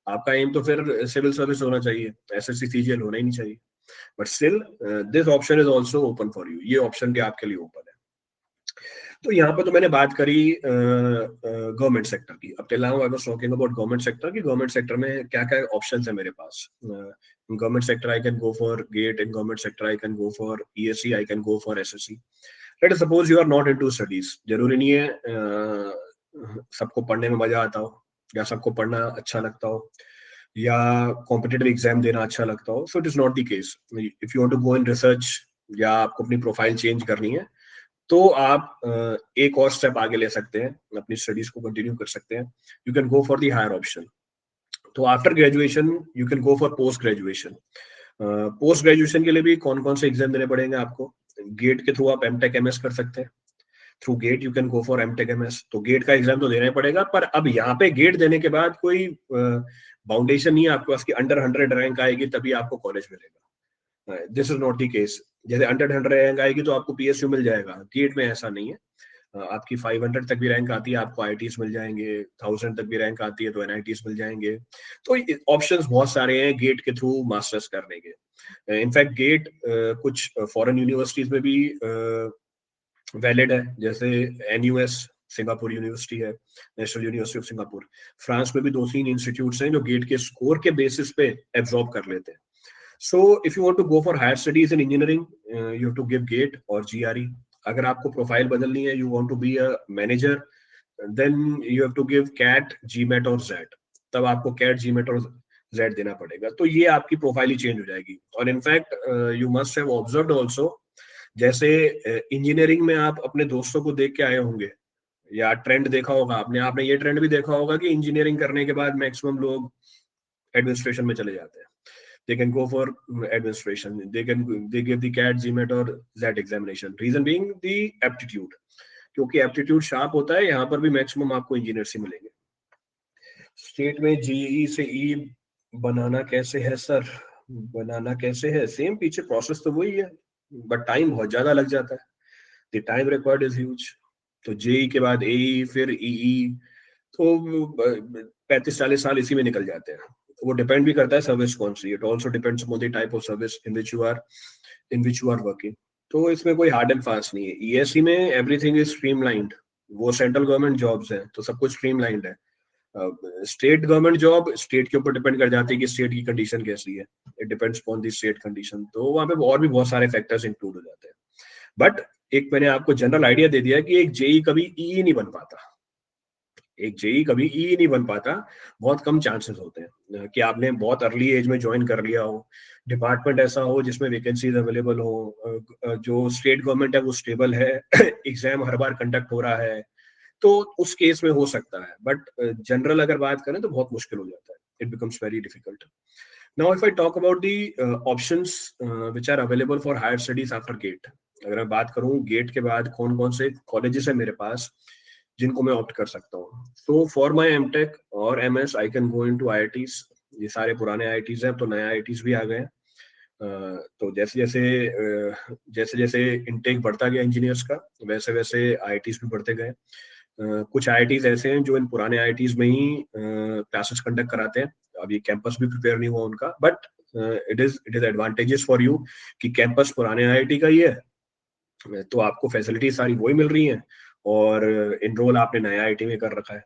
आपका एम तो फिर सिविल सर्विस होना चाहिए, SSC CGL होना ही नहीं चाहिए। But still this option is also open for you, ये ऑप्शन भी आपके लिए ओपन है। तो यहाँ पे तो मैंने बात करी गवर्नमेंट सेक्टर की। अब till now I was talking about government sector की गवर्नमेंट सेक्टर में क्या क्या ऑप्शंस है मेरे पास। In government sector I can go for GATE, in government sector I can go for ESE, I can go for SSC। Let us suppose you are not into studies, जरूरी नहीं है सबको पढ़ने में मजा आता हो, या सबको पढ़ना अच्छा लगता हो, या कॉम्पिटिटिव एग्जाम देना अच्छा लगता हो। So it is not the case. If you want to go in research, या आपको अपनी प्रोफाइल चेंज करनी है, तो आप एक और स्टेप आगे ले सकते हैं, अपनी स्टडीज को कंटिन्यू कर सकते हैं। You can go for the higher option. तो after graduation you can go for post graduation. Post graduation के लिए भी कौन कौन से एग्जाम देने पड़ेंगे आपको? गेट के थ्रू आप MTech MS कर सकते हैं। Through gate you can go for MTech MS। तो गेट का एग्जाम तो देना ही पड़ेगा, पर अब यहाँ पे गेट देने के बाद कोई बाउंडेशन नहीं है आपके पास कि अंडर 100 रैंक आएगी तभी आपको कॉलेज मिलेगा। This is not the case. जैसे अंडर 100 रैंक आएगी तो आपको PSU मिल जाएगा, गेट में ऐसा नहीं है। आपकी 500 तक भी रैंक आती है, आपको IITs मिल जाएंगे, 1000 तक भी रैंक आती है तो NITs मिल जाएंगे। तो ऑप्शंस बहुत सारे हैं गेट के थ्रू मास्टर्स करने के। इनफैक्ट गेट कुछ फॉरेन यूनिवर्सिटीज में भी वैलिड है, जैसे NUS सिंगापुर यूनिवर्सिटी है, national university of Singapore. France में भी 2-3 इंस्टीट्यूट्स हैं जो गेट के स्कोर के बेसिस पे एब्जॉर्ब कर लेते हैं। So if you want to go for higher studies in engineering, you have to give GATE or GRE, अगर आपको प्रोफाइल बदलनी है, you want to be a manager, then you have to give CAT, GMAT और जेड। तब आपको cat, GMAT और Z देना पड़ेगा, तो ये आपकी प्रोफाइल ही चेंज हो जाएगी। और in fact you must have observed also, जैसे इंजीनियरिंग में आप अपने दोस्तों को देख के आए होंगे, या ट्रेंड देखा होगा आपने, आपने ये ट्रेंड भी देखा होगा कि इंजीनियरिंग करने के बाद मैक्सिमम लोग एडमिनिस्ट्रेशन में चले जाते हैं। They can go for administration. They give the CAT, GMAT और ZET examination. Reason being the aptitude. क्योंकि एप्टीट्यूड शार्प होता है, यहाँ पर भी मैक्सिमम आपको इंजीनियर से मिलेंगे। स्टेट में जीई से ई बनाना कैसे है सर? बनाना कैसे है, सेम पीछे प्रोसेस तो वही है, बट टाइम बहुत ज्यादा लग जाता है। The time required is huge. तो जेई के बाद एई, फिर ईई, तो 35-40 साल इसी में निकल जाते हैं। वो डिपेंड भी करता है सर्विस कौन सी। It also depends upon the type of service in which you are working. तो इसमें कोई हार्ड एंड फास्ट नहीं है। ईएससी में एवरीथिंग इज स्ट्रीमलाइंड। वो सेंट्रल गवर्नमेंट जॉब्स हैं, तो सब कुछ स्ट्रीमलाइंड है। स्टेट गवर्नमेंट जॉब स्टेट के ऊपर डिपेंड कर जाती है कि स्टेट की कंडीशन कैसी है। It depends upon the state condition. तो वहां पे और भी बहुत सारे फैक्टर्स इंक्लूड हो जाते हैं। बट एक मैंने आपको जनरल आइडिया दे दिया कि एक जेई कभी ई नहीं बन पाता। एक जेई कभी ई नहीं बन पाता। बहुत कम चांसेस होते हैं कि आपने बहुत अर्ली एज में ज्वाइन कर लिया हो, डिपार्टमेंट ऐसा हो जिसमेम वैकेंसीज अवेलेबल हो, जो स्टेट गवर्नमेंट है वो स्टेबल है, एग्जाम हर बार कंडक्ट हो रहा है, तो उस केस में हो सकता है। बट जनरल अगर बात करें तो बहुत मुश्किल हो जाता है। It becomes very difficult. Now if I talk about the options which are available for higher studies after GATE. अगर मैं बात करूं गेट के बाद कौन कौन से कॉलेजेस है मेरे पास जिनको मैं ऑप्ट कर सकता हूँ, तो फॉर माई एमटेक और MS I can go into IITs. ये सारे पुराने आईआईटीज हैं, तो नए आईआईटीज भी आ गए हैं। तो जैसे जैसे इनटेक बढ़ता गया इंजीनियर्स का, वैसे वैसे आईआईटीज भी बढ़ते गए। कुछ आईआईटीज ऐसे हैं जो इन पुराने आईआईटीज में ही क्लासेस कंडक्ट कराते हैं। अभी कैंपस भी प्रिपेयर नहीं हुआ उनका, but it is advantages for you कि कैंपस पुराने आईआईटी का ही है, तो आपको फैसिलिटी सारी वही मिल रही हैं, और इनरोल आपने नया आईआईटी में कर रखा है।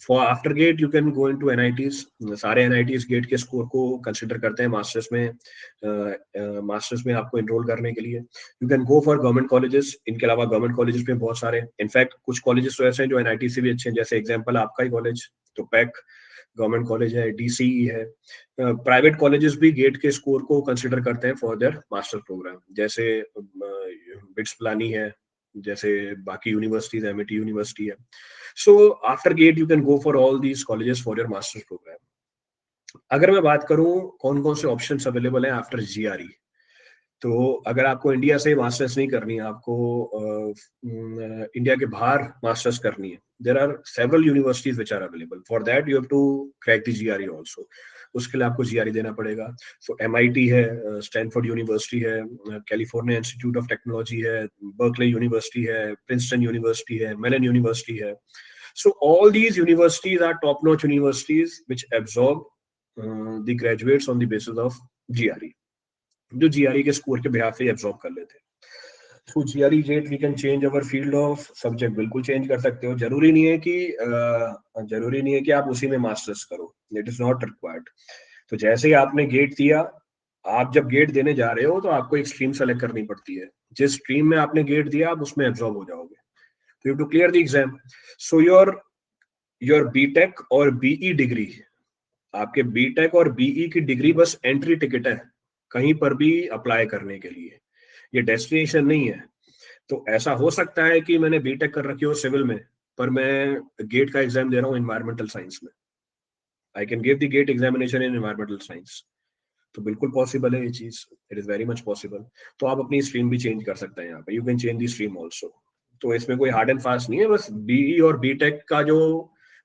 For after GATE you can go into NITs. सारे एनआईटीज गेट के स्कोर को कंसिडर करते हैं मास्टर्स में। मास्टर्स में आपको इनरोल करने के लिए you can go for government colleges. इनके अलावा गवर्नमेंट कॉलेजेस में बहुत सारे, इनफैक्ट कुछ कॉलेजेस तो ऐसे हैं जो एनआईटी से भी अच्छे हैं। जैसे एग्जांपल आपका ही कॉलेज, तो पैक गवर्नमेंट कॉलेज है, डीसीई है। प्राइवेट कॉलेजेस भी गेट के स्कोर को कंसिडर करते हैं फॉर देयर मास्टर प्रोग्राम, जैसे बिट्स पिलानी है, जैसे बाकी यूनिवर्सिटीज, एमआईटी यूनिवर्सिटी है। So after GATE you can go for all these colleges for your master's program. अगर मैं बात करूं कौन कौन से ऑप्शंस अवेलेबल हैं आफ्टर जीआरई, तो अगर आपको इंडिया से मास्टर्स नहीं करनी है, आपको इंडिया के बाहर मास्टर्स करनी है, there are several universities which are available. For that you have to crack the GRE also. उसके लिए आपको जीआरई देना पड़ेगा। सो एमआईटी है, स्टैनफोर्ड यूनिवर्सिटी है, कैलिफोर्निया इंस्टीट्यूट ऑफ टेक्नोलॉजी है, बर्कले यूनिवर्सिटी है, प्रिंसटन यूनिवर्सिटी है, मेलन यूनिवर्सिटी है। So all these universities are top-notch universities which absorb the graduates on the basis of GRE, जो GRE के score के behalf से absorb कर लेते हैं। Through GRE GATE we can change our field of subject. बिल्कुल change कर सकते हो। जरूरी नहीं है कि आप उसी में मास्टर्स करो। It is not required. तो जैसे ही आपने गेट दिया, आप जब गेट देने जा रहे हो तो आपको एक स्ट्रीम सेलेक्ट करनी पड़ती है। जिस स्ट्रीम में आपने गेट दिया आप उसमें एब्जॉर्ब हो जाओगे। तो you to clear the exam. So your BTech और बीई डिग्री, आपके बीटेक और बीई की डिग्री बस एंट्री टिकट है कहीं पर भी अप्लाई करने के लिए, ये डेस्टिनेशन नहीं है। तो ऐसा हो सकता है कि मैंने बीटेक कर रखी हो सिविल में, पर मैं गेट का एग्जाम दे रहा हूँ एनवायरमेंटल साइंस में। I can give the GATE examination in environmental science. तो बिल्कुल पॉसिबल है ये चीज। It is very much possible. तो आप अपनी स्ट्रीम भी चेंज कर सकते हैं यहाँ पे। You can change the stream also. तो इसमें कोई हार्ड एंड फास्ट नहीं है। बस बीई और बीटेक का जो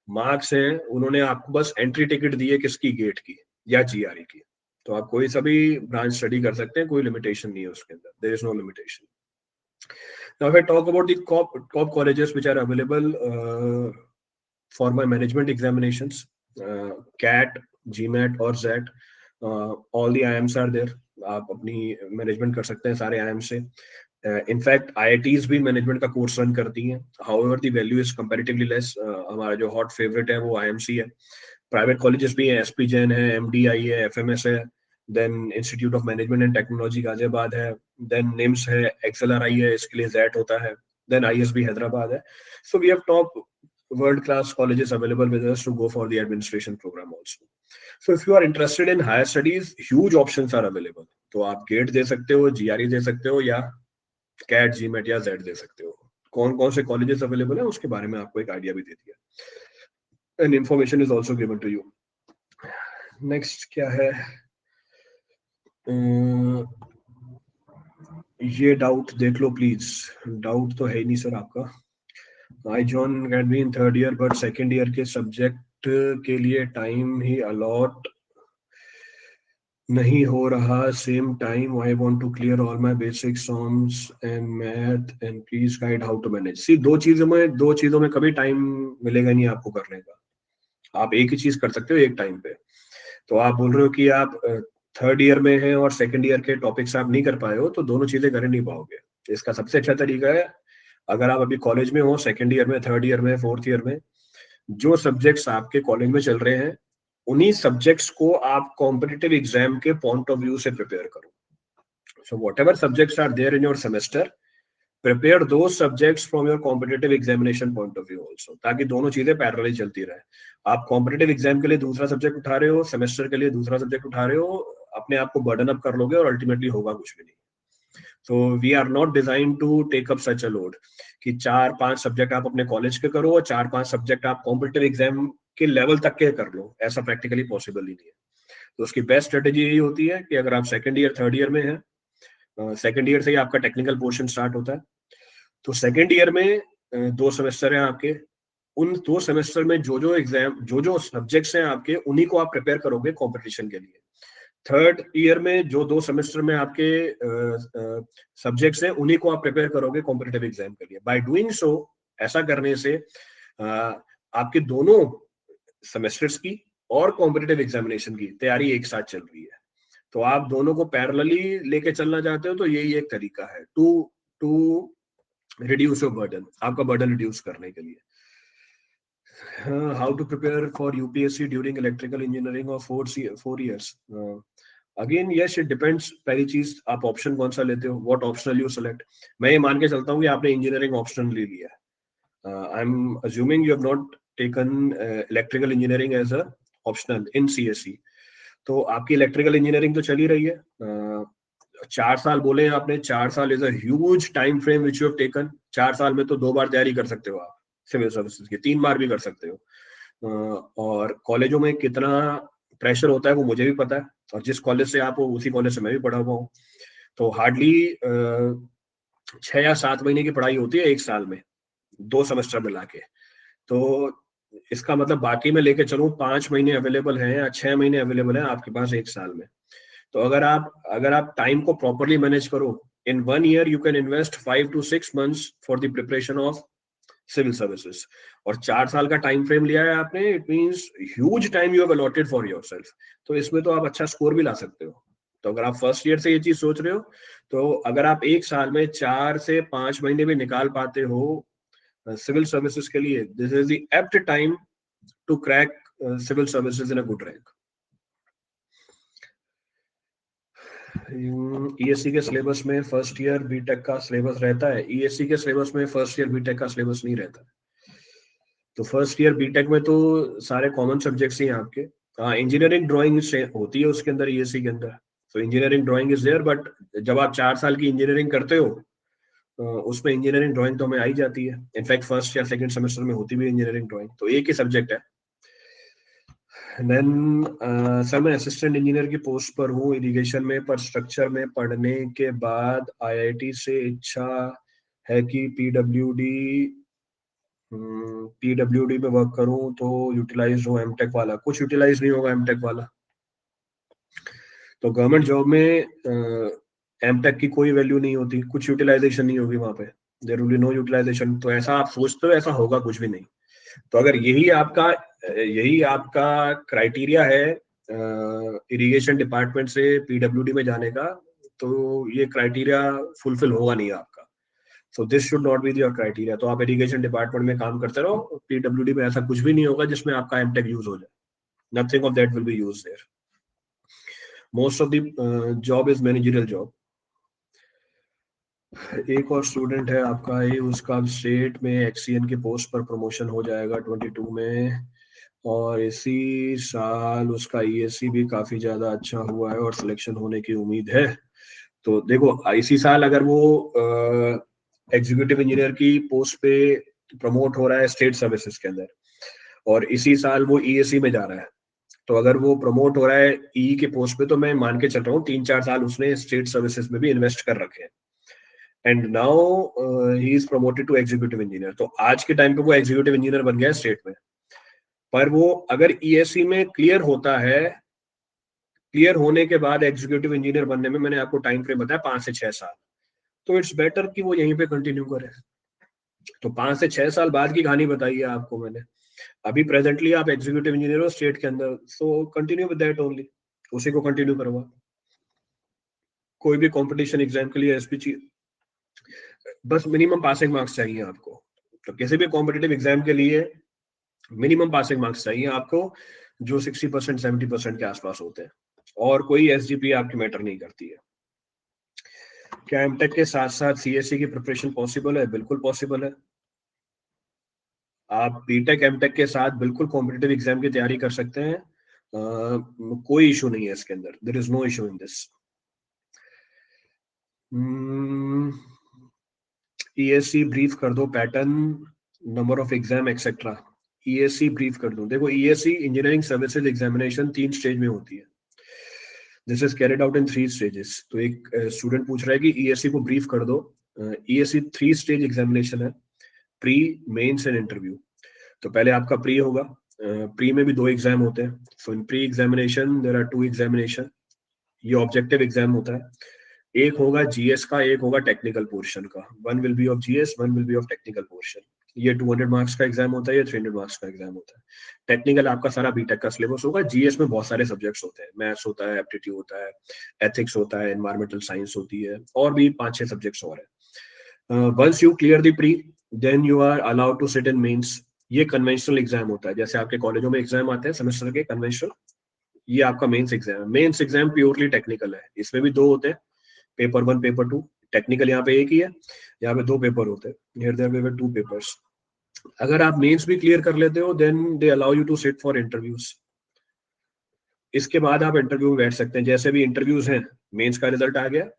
मार्क्स हैं, उन्होंने आपको बस एंट्री टिकट दी है किसकी, गेट की या जीआरई की। तो आप कोई सा भी ब्रांच स्टडी कर सकते हैं, कोई लिमिटेशन नहीं है उसके अंदर। There is no limitation. Now if I talk about the top colleges which are available for my management examinations, CAT, GMAT और जेट, all the IIMs are there. आप अपनी मैनेजमेंट कर सकते हैं सारे आईएम से। इनफैक्ट आईआईटीज भी मैनेजमेंट का कोर्स रन करती हैं। However the value is comparatively less. हमारा जो हॉट फेवरेट है वो आईएमसी है। प्राइवेट कॉलेजेस भी हैं, एसपी जैन है, एमडीआई है, एफएमएस है, then institute of management and technology Ghaziabad है, देन निम्स है, XLRI है, इसके लिए जेट होता है, देन ISB हैदराबाद है. So we have top world class colleges available with us to go for the administration program also. So if you are interested in higher studies, huge options are available. तो आप gate दे सकते हो, GRE दे सकते हो, या cat, GMAT या Z दे सकते हो. कौन कौन से कॉलेजेस अवेलेबल है उसके बारे में आपको एक आइडिया भी दे दिया, and information is also given to you. Next क्या है, ये डाउट देख लो प्लीज. डाउट तो है ही नहीं सर आपका. I John can be in third year but second year के सब्जेक्ट के लिए टाइम ही अलॉट नहीं हो रहा same time. I want to clear all my basic sums and math and please guide how to manage. See दो चीजों में कभी टाइम मिलेगा नहीं आपको करने का. आप एक ही चीज कर सकते हो एक टाइम पे. तो आप बोल रहे हो कि आप थर्ड ईयर में हैं और सेकंड ईयर के टॉपिक्स आप नहीं कर पाए हो, तो दोनों चीजें कर नहीं पाओगे. इसका सबसे अच्छा तरीका है, अगर आप अभी कॉलेज में हो, सेकंड ईयर में, थर्ड ईयर में, फोर्थ ईयर में, जो सब्जेक्ट्स आपके कॉलेज में चल रहे हैं उन्हीं सब्जेक्ट्स को आप कॉम्पिटिटिव एग्जाम के पॉइंट ऑफ व्यू से प्रिपेयर करो. So whatever subjects are there in your semester, prepare the subjects from your competitive examination point of view also, ताकि दोनों चीजें पैरेलली चलती रहे. आप कॉम्पिटिटिव एग्जाम के लिए दूसरा सब्जेक्ट उठा रहे हो, सेमेस्टर के लिए दूसरा सब्जेक्ट उठा रहे हो, अपने आप को बर्डन अप कर लोगे और अल्टीमेटली होगा कुछ भी नहीं. So we are not designed to take up such a load कि 4-5 सब्जेक्ट आप अपने कॉलेज के करो और 4-5 सब्जेक्ट आप कॉम्पिटिटिव एग्जाम के लेवल तक के कर लो. ऐसा प्रैक्टिकली पॉसिबल ही नहीं है. तो उसकी बेस्ट स्ट्रेटेजी यही होती है कि अगर आप सेकंड ईयर, थर्ड ईयर में हैं, सेकंड ईयर से ही आपका टेक्निकल पोर्शन स्टार्ट होता है, तो सेकंड ईयर में 2 सेमेस्टर हैं आपके. उन 2 सेमेस्टर में जो सब्जेक्ट्स हैं आपके, उन्हीं को आप प्रिपेयर करोगे कॉम्पिटिशन के लिए. थर्ड ईयर में जो 2 सेमेस्टर में आपके सब्जेक्ट्स हैं, उन्हीं को आप प्रिपेयर करोगे कॉम्पिटिटिव एग्जाम के लिए. बाय डूइंग सो, ऐसा करने से आपके दोनों सेमेस्टर्स की और कॉम्पिटिटिव एग्जामिनेशन की तैयारी एक साथ चल रही है. तो आप दोनों को पैरेलली लेके चलना चाहते हो, तो यही एक तरीका है टू रिड्यूस योर बर्डन, आपका बर्डन रिड्यूस करने के लिए. How to prepare for UPSC during electrical engineering और 4 years. Again yes, it depends. पहली चीज, आप ऑप्शन कौन सा लेते हो, व्हाट ऑप्शनल यू सेलेक्ट. मैं ये मान के चलता हूँ कि आपने इंजीनियरिंग ऑप्शनल ले लिया है. I am assuming you have not taken electrical engineering as a optional in CSE. तो आपकी इलेक्ट्रिकल इंजीनियरिंग तो चल ही रही है. 4 साल बोले आपने, 4 साल is a huge time frame which you have taken. 4 साल में तो 2 बार तैयारी कर सकते हो आप सिविल सर्विसेज की, 3 बार भी कर सकते हो. और कॉलेजों में कितना प्रेशर होता है वो मुझे भी पता है, और जिस कॉलेज से आप हो उसी कॉलेज से मैं भी पढ़ा हुआ हूँ. तो हार्डली 6 या 7 महीने की पढ़ाई होती है एक साल में, 2 सेमेस्टर मिला के. तो इसका मतलब बाकी में लेके चलूं 5 महीने अवेलेबल हैं या 6 महीने अवेलेबल हैं आपके पास एक साल में. तो अगर आप टाइम को प्रॉपरली मैनेज करो, in 1 year you can invest 5 to 6 months for the preparation of civil services. और 4 साल का टाइम फ्रेम लिया है आपने, it means huge time you have allotted for yourself. तो इसमें तो आप अच्छा स्कोर भी ला सकते हो. तो अगर आप फर्स्ट ईयर से ये चीज सोच रहे हो, तो अगर आप एक साल में 4 से 5 महीने भी निकाल पाते हो सिविल सर्विसेज के लिए, this is the apt time to crack civil services in a good rank. ESC के सिलेबस में फर्स्ट ईयर बीटेक का सिलेबस रहता है. ESC के सिलेबस में फर्स्ट ईयर बीटेक का सिलेबस नहीं रहता. तो फर्स्ट ईयर बीटेक में तो सारे कॉमन सब्जेक्ट्स ही हैं आपके. इंजीनियरिंग ड्राइंग होती है उसके अंदर, ESC के अंदर. तो engineering drawing is there, but जब आप 4 साल की इंजीनियरिंग करते हो, उसमें इंजीनियरिंग ड्राइंग तो हमें आई जाती है. इनफैक्ट फर्स्ट या सेकंड सेमेस्टर में होती भी इंजीनियरिंग ड्राइंग. तो एक ही सब्जेक्ट है. देन सर मैं असिस्टेंट इंजीनियर की पोस्ट पर हूँ इरिगेशन में, पर स्ट्रक्चर में पढ़ने के बाद IIT से इच्छा है कि PWD में वर्क करूं तो यूटिलाइज हो एमटेक वाला. कुछ यूटिलाइज नहीं होगा एमटेक वाला. तो गवर्नमेंट जॉब में एमटेक की कोई वैल्यू नहीं होती, कुछ यूटिलाइजेशन नहीं होगी वहां पे. There will be no utilization. तो ऐसा आप सोचते हो, ऐसा होगा कुछ भी नहीं. तो अगर यही आपका क्राइटेरिया है इरिगेशन डिपार्टमेंट से PWD में जाने का, तो ये क्राइटेरिया फुलफिल होगा नहीं आपका. So this should not be your criteria. तो आप इरिगेशन डिपार्टमेंट में काम करते रहो, PWD में ऐसा कुछ भी नहीं होगा जिसमें आपका एमटेक यूज हो जाए. Nothing of that will be used there. Most of the job is managerial job. एक और स्टूडेंट है आपका ये, उसका स्टेट में एक्सीएन के पोस्ट पर प्रमोशन हो जाएगा 22 में, और इसी साल उसका ईएससी भी काफी ज्यादा अच्छा हुआ है और सिलेक्शन होने की उम्मीद है। तो देखो इसी साल अगर वो एग्जीक्यूटिव इंजीनियर की पोस्ट पे प्रमोट हो रहा है स्टेट सर्विसेज के अंदर, और इसी साल वो ईएससी में जा रहा है, तो अगर वो प्रमोट हो रहा है ई के पोस्ट पे, तो मैं मान के चल रहा हूँ 3-4 साल उसने स्टेट सर्विसेज में भी इन्वेस्ट कर रखे हैं, and now he is promoted to executive engineer. तो आज के टाइम पे वो एग्जीक्यूटिव इंजीनियर बन गया है स्टेट में। पर वो अगर ईएससी में क्लियर होता है, क्लियर होने के बाद एग्जीक्यूटिव इंजीनियर बनने में मैंने आपको टाइम फ्रेम बताया 5 से 6 साल, तो इट्स बेटर कि वो यहीं पे कंटिन्यू करे। तो 5 से 6 साल बाद की कहानी बताई है आपको मैंने। अभी प्रेजेंटली आप एग्जीक्यूटिव इंजीनियर हो स्टेट के अंदर, so continue with that only, उसी को कंटिन्यू करवा। कोई भी कंपटीशन एग्जाम के लिए एसपीसी, बस मिनिमम पासिंग मार्क्स चाहिए आपको। तो किसी भी कॉम्पिटेटिव एग्जाम के लिए मिनिमम पासिंग मार्क्स चाहिए आपको, जो 60% 70% के आसपास होते हैं, और कोई एसजीपी आपकी मैटर नहीं करती है। क्या एमटेक के साथ साथ सीएससी की प्रिपरेशन पॉसिबल है? बिल्कुल पॉसिबल है। आप बीटेक एमटेक के साथ बिल्कुल कॉम्पिटेटिव एग्जाम की तैयारी कर सकते हैं। कोई इशू नहीं है इसके अंदर, there is no issue in this. ESC brief कर दो, pattern, number of exam etcetera. ESC brief कर दो। देखो ESC engineering services examination 3 stage में होती है। This is carried out in 3 stages. तो एक स्टूडेंट पूछ रहा है कि ईएससी को ब्रीफ कर दो। ईएससी 3 स्टेज एग्जामिनेशन है, प्री, मेंस एंड इंटरव्यू। तो पहले आपका प्री होगा। प्री में भी 2 एग्जाम होते हैं। So in pre examination there are 2 examination. ये ऑब्जेक्टिव एग्जाम होता है। एक होगा जीएस का, एक होगा टेक्निकल पोर्शन का। One will be of GS, one will be of technical portion. ये 200 मार्क्स का एग्जाम होता है, ये 300 मार्क्स का एग्जाम होता है। टेक्निकल आपका सारा बीटेक का सिलेबस होगा। जीएस में बहुत सारे सब्जेक्ट्स होते हैं, मैथ्स होता है, एप्टीट्यूड होता है, एथिक्स होता है, एनवायरमेंटल साइंस होती है, और भी 5-6 सब्जेक्ट्स और है। Once you clear the pre, then you are allowed to sit in mains. ये कन्वेंशनल एग्जाम होता है, जैसे आपके कॉलेजों में एग्जाम आते हैं सेमेस्टर के कन्वेंशनल, ये आपका मेंस एग्जाम है। मेंस एग्जाम प्योरली टेक्निकल है, इसमें भी 2 होते हैं, पेपर 1, पेपर 2। टेक्निकल यहाँ पे एक ही है, यहाँ पे 2 पेपर होते हैं। Here there were 2 papers. अगर आप मेंस भी क्लियर कर लेते हो, then they allow you to sit for interviews. इसके बाद आप इंटरव्यू में बैठ सकते हैं। जैसे भी इंटरव्यूज हैं, मेंस का रिजल्ट आ गया,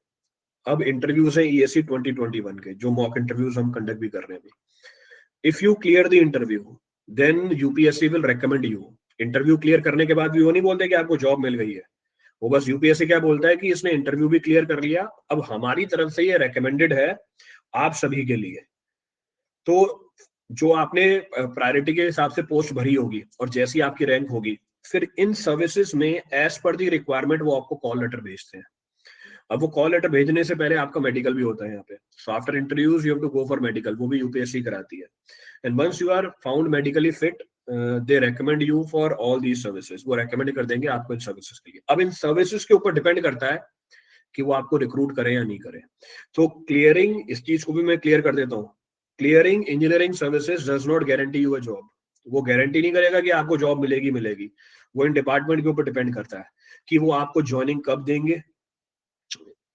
अब इंटरव्यूज हैं ईएससी 2021 के, जो मॉक इंटरव्यूज हम कंडक्ट भी कर रहे हैं अभी। If you clear the interview, then UPSC will recommend you. Interview clear करने के बाद भी वो नहीं बोलते कि आपको जॉब मिल गई है। वो बस यूपीएससी क्या बोलता है कि इसने इंटरव्यू भी क्लियर कर लिया, अब हमारी तरफ से ये रेकमेंडेड है आप सभी के लिए। तो जो आपने प्रायोरिटी के हिसाब से पोस्ट भरी होगी और जैसी आपकी रैंक होगी, फिर इन सर्विसेज में एज पर दी रिक्वायरमेंट वो आपको कॉल लेटर भेजते हैं। अब वो कॉल लेटर भेजने से पहले आपका मेडिकल भी होता है यहाँ पे। So after interviews you have to go for medical, वो भी यूपीएससी कराती है। And once you are found medically fit, they recommend you for all these services. वो रेकमेंड कर देंगे आपको इन सर्विसेज के लिए। अब इन सर्विसेज के ऊपर डिपेंड करता है कि वो आपको रिक्रूट करें या नहीं करें। तो क्लियरिंग, इस चीज को भी मैं क्लियर कर देता हूँ, clearing engineering services does not guarantee you a job. वो गारंटी नहीं करेगा कि आपको जॉब मिलेगी मिलेगी। वो इन डिपार्टमेंट के ऊपर डिपेंड करता है कि वो आपको ज्वाइनिंग कब देंगे।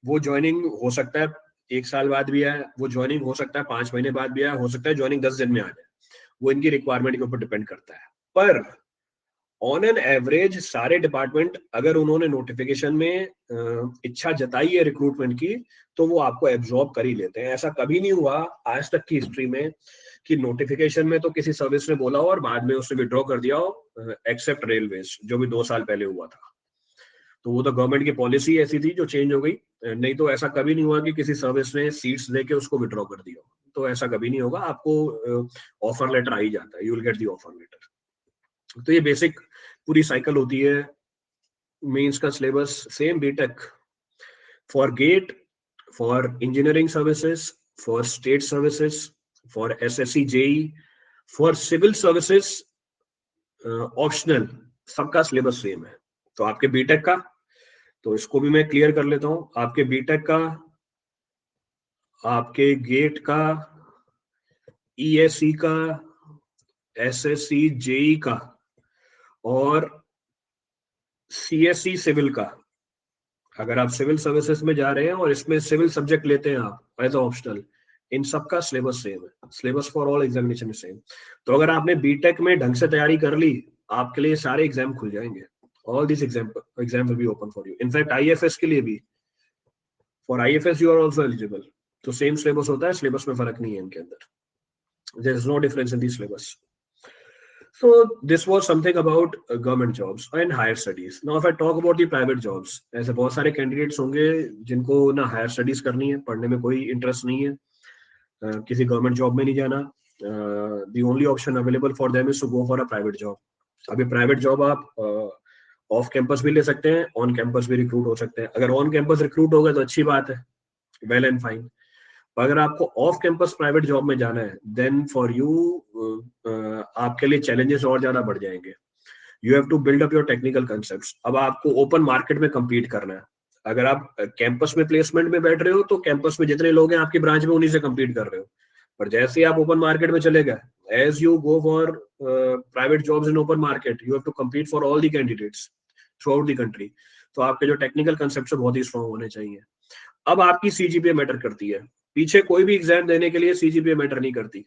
वो ज्वाइनिंग हो सकता है 1 साल बाद भी आए, वो ज्वाइनिंग हो सकता है 5 महीने बाद भी आए, हो सकता है ज्वाइनिंग 10 दिन में आ जाए। वो इनकी रिक्वायरमेंट के ऊपर डिपेंड करता है। पर ऑन एन एवरेज सारे डिपार्टमेंट अगर उन्होंने नोटिफिकेशन में इच्छा जताई है रिक्रूटमेंट की, तो वो आपको एब्जॉर्ब कर ही लेते हैं। ऐसा कभी नहीं हुआ आज तक की हिस्ट्री में कि नोटिफिकेशन में तो किसी सर्विस ने बोला हो और बाद में उसने विड्रॉ कर दिया हो, एक्सेप्ट रेलवेज, जो भी 2 साल पहले हुआ था। तो वो तो गवर्नमेंट की पॉलिसी ऐसी थी जो चेंज हो गई। नहीं तो ऐसा कभी नहीं हुआ कि किसी सर्विस ने सीट्स देके उसको विड्रॉ कर दिया। तो ऐसा कभी नहीं होगा। आपको ऑफर लेटर आ ही जाता है, you will get the offer letter. तो ये बेसिक पूरी साइकिल होती है। मेंस का syllabus same BTech, for GATE, for engineering services, for state services, for SSC JE, for civil services optional, सबका सिलेबस सेम है। तो आपके बीटेक का, तो इसको भी मैं क्लियर कर लेता हूं। आपके बीटेक का, आपके गेट का, ईएससी का, एसएससी जेई का, और सीएससी सिविल का, अगर आप सिविल सर्विसेज में जा रहे हैं और इसमें सिविल सब्जेक्ट लेते हैं आप एज ऑप्शनल, इन सबका सिलेबस सेम है, syllabus for all examination same. तो अगर आपने बीटेक में ढंग से तैयारी कर ली, आपके लिए सारे एग्जाम खुल जाएंगे, all this exam will be open for you. In fact IFS के लिए भी, for IFS you are also eligible. तो सेम सिलेबस होता है, सिलेबस में फर्क नहीं है इनके अंदर, there is no difference in the syllabus. So this was something about government jobs and higher studies. Now if I talk about the private jobs, ऐसे बहुत सारे candidates होंगे जिनको ना higher studies करनी है, पढ़ने में कोई interest नहीं है, किसी government job में नहीं जाना, the only option available for them is to go for a private job. अभी private job आप ऑफ कैंपस भी ले सकते हैं, ऑन कैंपस भी रिक्रूट हो सकते हैं। अगर ऑन कैंपस रिक्रूट हो गए तो अच्छी बात है, वेल एंड फाइन। अगर आपको ऑफ कैंपस प्राइवेट जॉब में जाना है, देन फॉर यू आपके लिए चैलेंजेस और ज्यादा बढ़ जाएंगे। You have to build up your technical concepts. अब आपको ओपन मार्केट में compete करना है। अगर आप कैंपस में प्लेसमेंट में बैठ रहे हो तो कैंपस में जितने लोग हैं आपकी ब्रांच में, उन्हीं से compete कर रहे हो। पर जैसे ही आप ओपन मार्केट में चले गए, as you go for private jobs in open market, you have to compete for all the candidates throughout the country. तो आपके जो टेक्निकल कंसेप्ट बहुत ही स्ट्रॉन्ग होने चाहिए। अब आपकी सीजीपीए मैटर करती है, पीछे कोई भी एग्जाम देने के लिए सीजीपीए मैटर नहीं करती।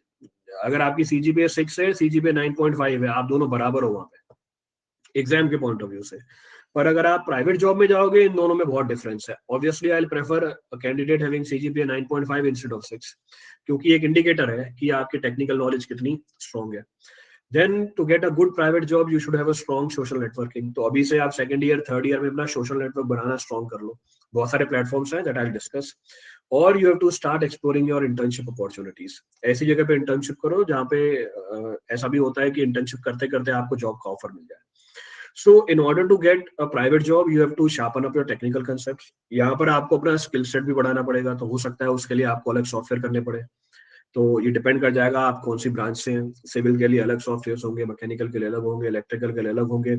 अगर आपकी सीजीपीए 6 है, सीजीपीए 9.5 है, आप दोनों बराबर हो वहां पे एग्जाम के पॉइंट ऑफ व्यू से। पर अगर आप प्राइवेट जॉब में जाओगे, इन दोनों में बहुत डिफरेंस है। Obviously I will prefer a candidate having CGPA 9.5 instead of 6, क्योंकि एक इंडिकेटर है कि आपकी टेक्निकल नॉलेज कितनी स्ट्रॉन्ग है। Then to get a good private job you should have a strong social networking. तो अभी से आप सेकंड ईयर थर्ड ईयर में अपना सोशल नेटवर्क बनाना स्ट्रॉन्ग कर लो। बहुत सारे प्लेटफॉर्म्स हैं दैट आई विल डिस्कस। और you have to start exploring your internship opportunities. ऐसी जगह पे इंटर्नशिप करो जहाँ पे ऐसा भी होता है कि इंटर्नशिप करते करते आपको जॉब का ऑफर मिल जाए। So in order to get a private job you have to sharpen up your technical concepts. यहाँ पर आपको अपना स्किल सेट भी बढ़ाना पड़ेगा, तो हो सकता है उसके लिए आपको अलग सॉफ्टवेयर करने पड़े। तो ये डिपेंड कर जाएगा आप कौन सी ब्रांच से हैं। सिविल के लिए अलग सॉफ्टवेयर होंगे, मैकेनिकल के लिए अलग होंगे, इलेक्ट्रिकल के लिए अलग होंगे,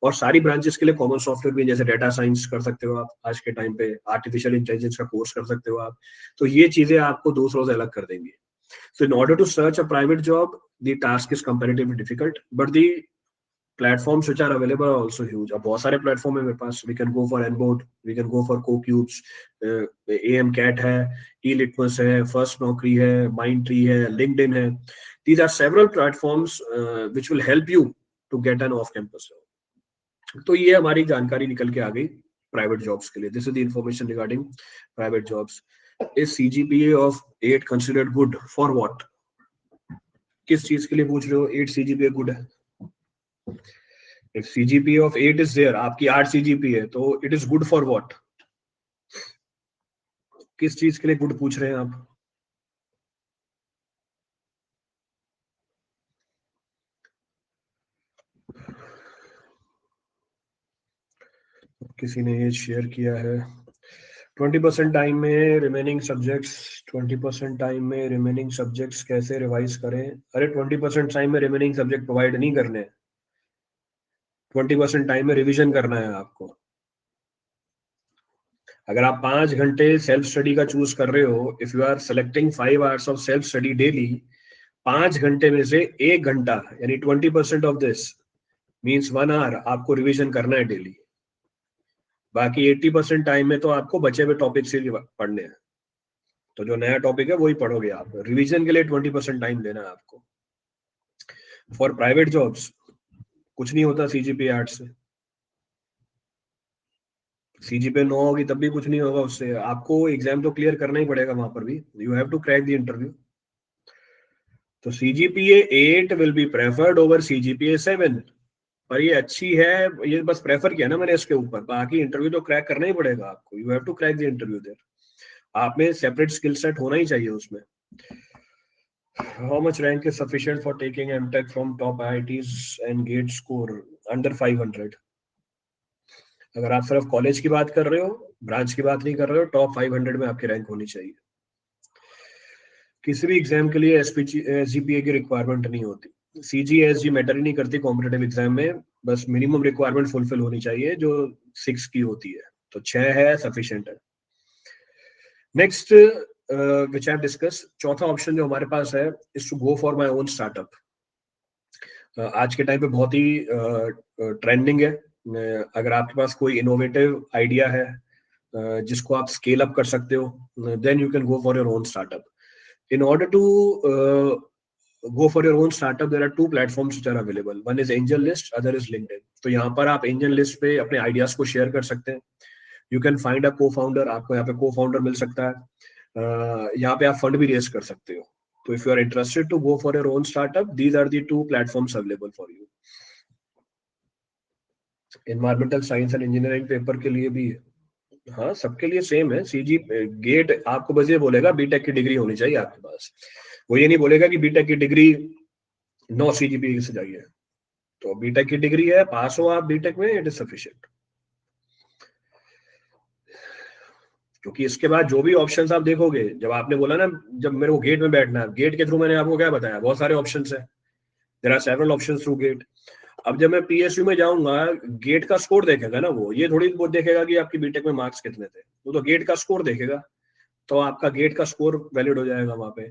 और सारी ब्रांचेस के लिए कॉमन सॉफ्टवेयर भी, जैसे डेटा साइंस कर सकते हो आप आज के टाइम पे, आर्टिफिशियल इंटेलिजेंस का कोर्स कर सकते हो आप। तो ये चीजें आपको दूसरों से अलग कर देंगी। So in order to search a private job, the task is comparatively difficult, but the platforms which are available are also huge. अब बहुत सारे प्लेटफॉर्म है मेरे पास। We can go for Enboard, we can go for CoCubes, AMCAT है, eLitmus है, First Naukri है, Mindtree है, LinkedIn है। These are several platforms which will help you to get an off-campus job. तो ये हमारी जानकारी निकल के आ गई प्राइवेट जॉब्स के लिए। This is the information regarding private jobs. Is CGPA of 8 considered good for what? किस चीज के लिए पूछ रहे हो 8 CGPA गुड है? If CGPA of 8 is there, आपकी 8 CGPA है, तो it is good for what? किस चीज के लिए गुड पूछ रहे हैं आप? किसी ने ये शेयर किया है 20% टाइम में रिमेनिंग सब्जेक्ट्स, 20% टाइम में रिमेनिंग सब्जेक्ट्स कैसे रिवाइज करें? अरे 20% टाइम में रिमेनिंग सब्जेक्ट प्रोवाइड नहीं करने, 20% टाइम में रिवीजन करना है आपको। अगर आप 5 घंटे सेल्फ स्टडी का चूज कर रहे हो, if you are selecting 5 hours of self study daily, 5 घंटे में से 1 घंटा यानी 20% ऑफ दिस मीन्स 1 आवर आपको रिवीजन करना है डेली। बाकी 80% टाइम में तो आपको बचे हुए टॉपिक से पढ़ने हैं। तो जो नया टॉपिक है वही पढ़ोगे आप। रिवीजन के लिए 20% टाइम देना है आपको। फॉर प्राइवेट जॉब्स कुछ नहीं होता सीजीपीए 8 से। सीजीपीए 9 होगी तब भी कुछ नहीं होगा उससे। आपको एग्जाम तो क्लियर करना ही पड़ेगा वहां पर भी। You have to crack the interview. तो CGPA 8 will be preferred over CGPA 7। पर ये अच्छी है, ये बस प्रेफर किया ना मैंने इसके ऊपर, बाकी इंटरव्यू तो क्रैक करना ही पड़ेगा आपको। You have to crack the interview there. आप में सेपरेट स्किल सेट होना ही चाहिए उसमें। How much rank is sufficient for taking MTech from top IITs and GATE score under 500? अगर आप सिर्फ कॉलेज की बात कर रहे हो, ब्रांच की बात नहीं कर रहे हो, टॉप 500 में आपकी रैंक होनी चाहिए। किसी भी एग्जाम के लिए एसजीपीए की रिक्वायरमेंट नहीं होती। सीजीएसजी मैटर ही नहीं करती कॉम्पिटेटिव एग्जाम में। बस मिनिमम रिक्वायरमेंट फुलफिल होनी चाहिए जो 6 की होती है। तो 6 है, सफिशिएंट है। Next which I have discuss, चौथा ऑप्शन जो हमारे पास है is to go for my own startup. आज के टाइम पे बहुत ही ट्रेंडिंग है। अगर आपके पास कोई इनोवेटिव आइडिया है, जिसको आप स्केल अप कर सकते हो, then you can go for your own startup. In order to go for your own startup, there are two platforms which are available. One is AngelList, other is LinkedIn. तो यहाँ पर आप AngelList पे अपने ideas को share कर सकते हैं. You can find a co-founder, आपको यहाँ पे co-founder मिल सकता है. यहाँ पे आप फंड भी रेज कर सकते हो. तो if you are interested to go for your own startup, these are the two platforms available for you. Environmental Science and Engineering paper के लिए भी, हाँ सबके लिए सेम है. सीजी गेट आपको बस ये बोलेगा बीटेक की डिग्री होनी चाहिए आपके पास. वो ये नहीं बोलेगा कि बीटेक की डिग्री 9 सीजीपीए से चाहिए. तो बीटेक की डिग्री है, पास हो आप बीटेक में, इट इज सफिशिएंट. क्योंकि इसके बाद जो भी ऑप्शंस आप देखोगे, जब आपने बोला ना जब मेरे को गेट में बैठना है, गेट के थ्रू मैंने आपको क्या बताया, बहुत सारे ऑप्शंस है. There are several options through GATE. अब जब मैं पीएसयू में जाऊंगा, गेट का स्कोर देखेगा ना, वो ये थोड़ी बहुत देखेगा कि आपकी बीटेक में मार्क्स कितने थे. वो तो गेट का स्कोर देखेगा. तो आपका गेट का स्कोर वैलिड हो जाएगा वहां पे.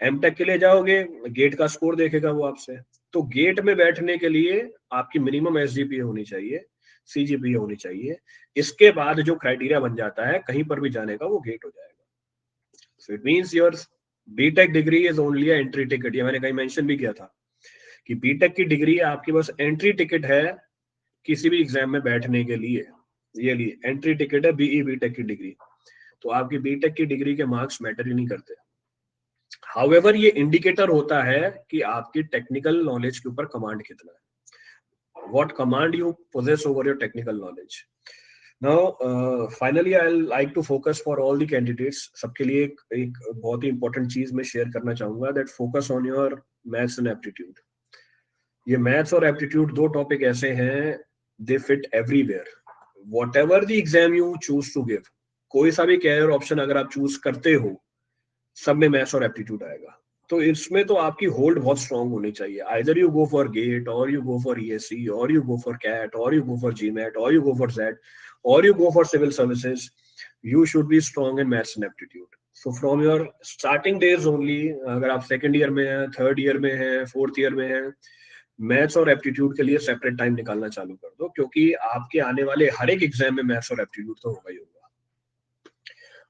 एमटेक के लिए जाओगे, गेट का स्कोर देखेगा वो आपसे. तो गेट में बैठने के लिए आपकी मिनिमम एसजीपीए होनी चाहिए, सीजीपीए होनी चाहिए. इसके बाद जो क्राइटेरिया बन जाता है कहीं पर भी जाने का, वो गेट हो जाएगा. So it means your BTech degree is only a entry ticket. ये मैंने कहीं मेंशन भी किया था कि बीटेक की डिग्री आपकी बस एंट्री टिकट है किसी भी एग्जाम में बैठने के लिए. ये लिए एंट्री टिकट है बीई बीटेक की डिग्री. तो आपकी बीटेक की डिग्री के मार्क्स मैटर ही नहीं करते. हाउएवर ये इंडिकेटर होता है कि आपकी टेक्निकल नॉलेज के ऊपर कमांड कितना है, what command you possess over your technical knowledge. Now finally I like to focus for all the candidates. सबके लिए एक बहुत ही इंपॉर्टेंट चीज मैं शेयर करना चाहूंगा, that focus on your maths and aptitude. ये मैथ्स और एप्टीट्यूड दो टॉपिक ऐसे हैं, they fit everywhere. Whatever the exam you choose to give, कोई सा भी कैरियर ऑप्शन अगर आप चूज करते हो, सब में मैथ्स और एप्टीट्यूड आएगा. तो इसमें तो आपकी होल्ड बहुत स्ट्रांग होनी चाहिए. Either you go for GATE, और you go for ESC, or you go for CAT, or you go for GMAT, or you go for JET, or you go for civil services, you should be strong in maths and aptitude. So from your starting days only, अगर आप second year में हैं, third year में हैं, fourth year में हैं, maths और aptitude के लिए सेपरेट टाइम निकालना चालू कर दो. क्योंकि आपके आने वाले हर एक एग्जाम में मैथ्स और एप्टीट्यूड तो होगा ही होगा.